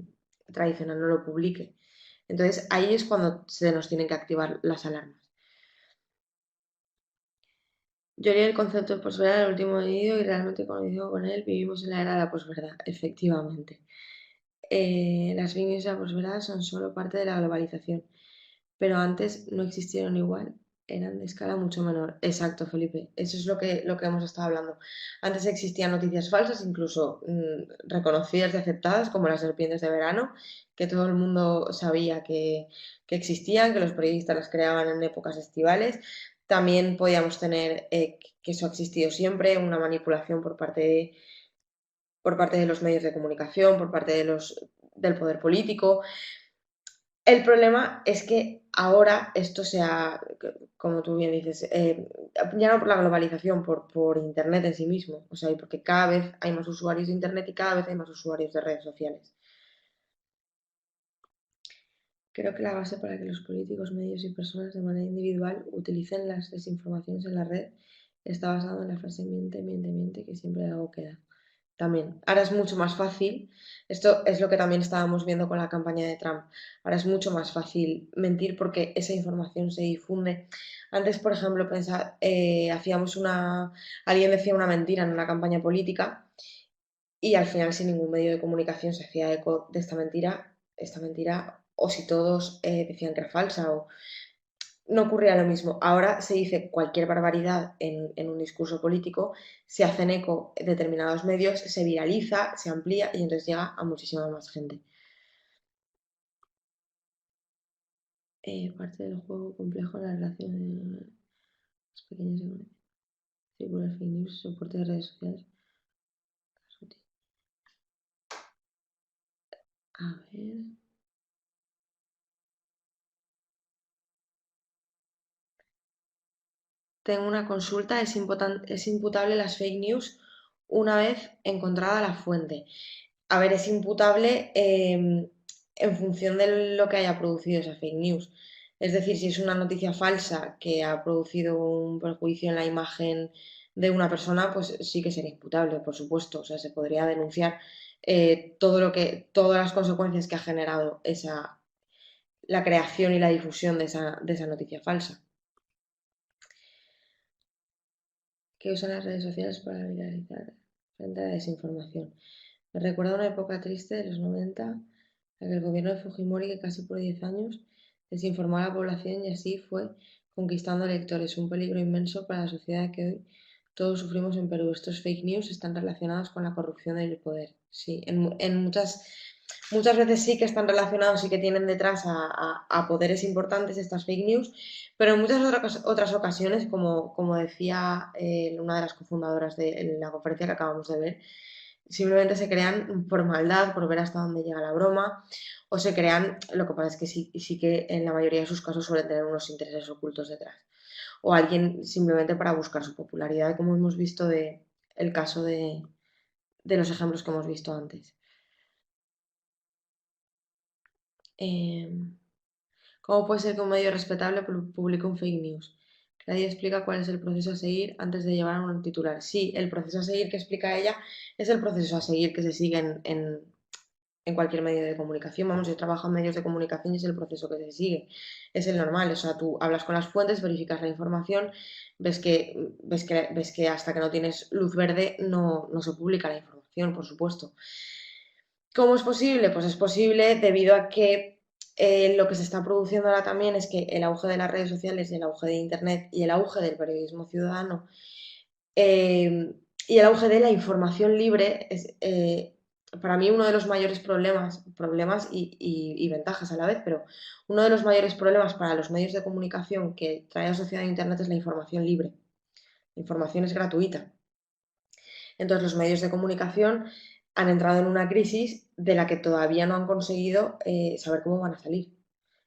tradicional no lo publique. Entonces ahí es cuando se nos tienen que activar las alarmas. Yo leí el concepto de posverdad en el último vídeo y realmente coincido con él, vivimos en la era de la posverdad, efectivamente. Las fake news y la posverdad son solo parte de la globalización, pero antes no existieron igual, eran de escala mucho menor. Exacto, Felipe, eso es lo que hemos estado hablando. Antes existían noticias falsas, incluso reconocidas y aceptadas, como las serpientes de verano, que todo el mundo sabía que existían, que los periodistas las creaban en épocas estivales. También podíamos tener, que eso ha existido siempre, una manipulación por parte de los medios de comunicación, por parte del poder político. El problema es que ahora esto sea, como tú bien dices, ya no por la globalización, por Internet en sí mismo, o sea, y porque cada vez hay más usuarios de Internet y cada vez hay más usuarios de redes sociales. Creo que la base para que los políticos, medios y personas de manera individual utilicen las desinformaciones en la red está basado en la frase miente, miente, miente, que siempre algo queda. También. Ahora es mucho más fácil. Esto es lo que también estábamos viendo con la campaña de Trump. Ahora es mucho más fácil mentir porque esa información se difunde. Antes, por ejemplo, alguien decía una mentira en una campaña política y al final sin ningún medio de comunicación se hacía eco de esta mentira, o si todos decían que era falsa o no ocurría lo mismo. Ahora se dice cualquier barbaridad en un discurso político, se hacen eco determinados medios, se viraliza, se amplía y entonces llega a muchísima más gente. Parte del juego complejo la relación de los pequeños círculos fake news, soporte de redes sociales. A ver. Tengo una consulta, ¿es imputable las fake news una vez encontrada la fuente? A ver, es imputable en función de lo que haya producido esa fake news. Es decir, si es una noticia falsa que ha producido un perjuicio en la imagen de una persona, pues sí que sería imputable, por supuesto. O sea, se podría denunciar todas las consecuencias que ha generado la creación y la difusión de esa noticia falsa. Que usan las redes sociales para viralizar frente a la desinformación. Me recuerda una época triste de los 90, en la que el gobierno de Fujimori, que casi por 10 años desinformó a la población y así fue conquistando electores, un peligro inmenso para la sociedad que hoy todos sufrimos en Perú. Estos fake news están relacionados con la corrupción del poder. Sí, en muchas veces sí que están relacionados y que tienen detrás a poderes importantes estas fake news, pero en muchas otras ocasiones, como decía una de las cofundadoras de la conferencia que acabamos de ver, simplemente se crean por maldad, por ver hasta dónde llega la broma, o se crean, lo que pasa es que sí que en la mayoría de sus casos suelen tener unos intereses ocultos detrás. O alguien simplemente para buscar su popularidad, como hemos visto el caso de los ejemplos que hemos visto antes. ¿Cómo puede ser que un medio respetable publique un fake news? Nadie explica cuál es el proceso a seguir antes de llevar a un titular. Sí, el proceso a seguir que explica ella es el proceso a seguir que se sigue en cualquier medio de comunicación. Vamos, yo trabajo en medios de comunicación y es el proceso que se sigue. Es el normal, o sea, tú hablas con las fuentes, verificas la información, ves que hasta que no tienes luz verde no se publica la información, por supuesto. ¿Cómo es posible? Pues es posible debido a que lo que se está produciendo ahora también es que el auge de las redes sociales y el auge de Internet y el auge del periodismo ciudadano y el auge de la información libre es para mí uno de los mayores problemas y ventajas a la vez, pero uno de los mayores problemas para los medios de comunicación que trae asociado a Internet es la información libre. La información es gratuita. Entonces los medios de comunicación han entrado en una crisis de la que todavía no han conseguido saber cómo van a salir.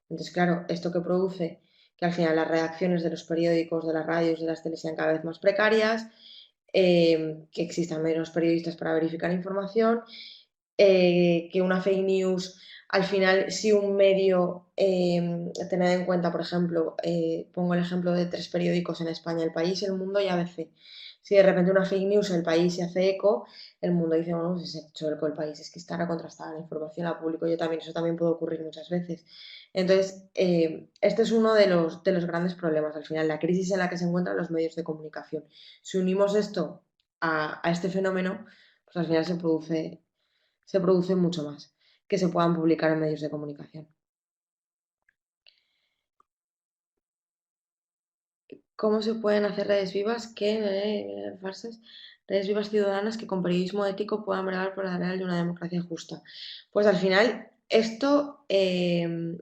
Entonces, claro, esto que produce que al final las redacciones de los periódicos, de las radios, de las teles sean cada vez más precarias, que existan menos periodistas para verificar información, que una fake news, al final, si un medio, tened en cuenta, por ejemplo, pongo el ejemplo de 3 periódicos en España, El País, El Mundo y ABC. Si de repente una fake news, El País se hace eco, El Mundo dice, bueno, si se ha hecho eco El País, es que estará contrastada la información, la publico yo también, eso también puede ocurrir muchas veces. Entonces, este es uno de los grandes problemas, al final, la crisis en la que se encuentran los medios de comunicación. Si unimos esto a este fenómeno, pues al final se produce mucho más que se puedan publicar en medios de comunicación. ¿Cómo se pueden hacer redes vivas redes vivas ciudadanas que con periodismo ético puedan bregar por la ideal de una democracia justa? Pues al final esto es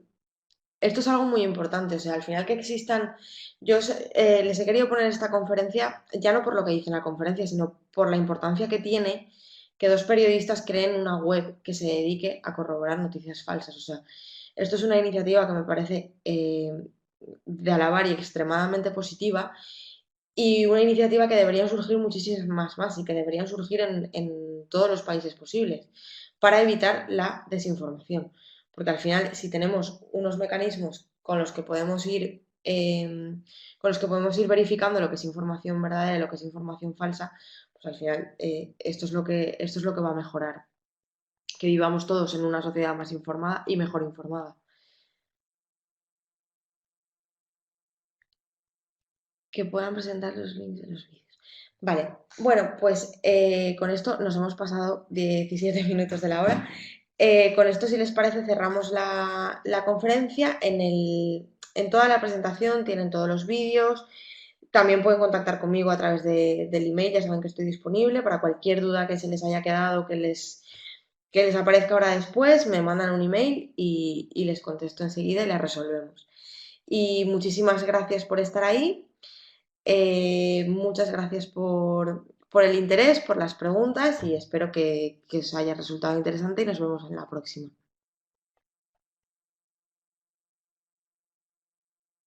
algo muy importante, o sea, al final que existan, yo les he querido poner esta conferencia, ya no por lo que dice en la conferencia, sino por la importancia que tiene que 2 periodistas creen una web que se dedique a corroborar noticias falsas. O sea, esto es una iniciativa que me parece de alabar y extremadamente positiva y una iniciativa que deberían surgir muchísimas más y que deberían surgir en todos los países posibles para evitar la desinformación. Porque al final, si tenemos unos mecanismos con los que podemos ir verificando lo que es información verdadera y lo que es información falsa, pues al final esto es lo que va a mejorar. Que vivamos todos en una sociedad más informada y mejor informada. Que puedan presentar los links de los vídeos. Vale, bueno, pues con esto nos hemos pasado 17 minutos de la hora. Con esto, si les parece, cerramos la conferencia. En toda la presentación tienen todos los vídeos. También pueden contactar conmigo a través del email, ya saben que estoy disponible para cualquier duda que se les haya quedado, que les aparezca ahora después, me mandan un email y les contesto enseguida y las resolvemos. Y muchísimas gracias por estar ahí. Muchas gracias por el interés, por las preguntas y espero que os haya resultado interesante y nos vemos en la próxima.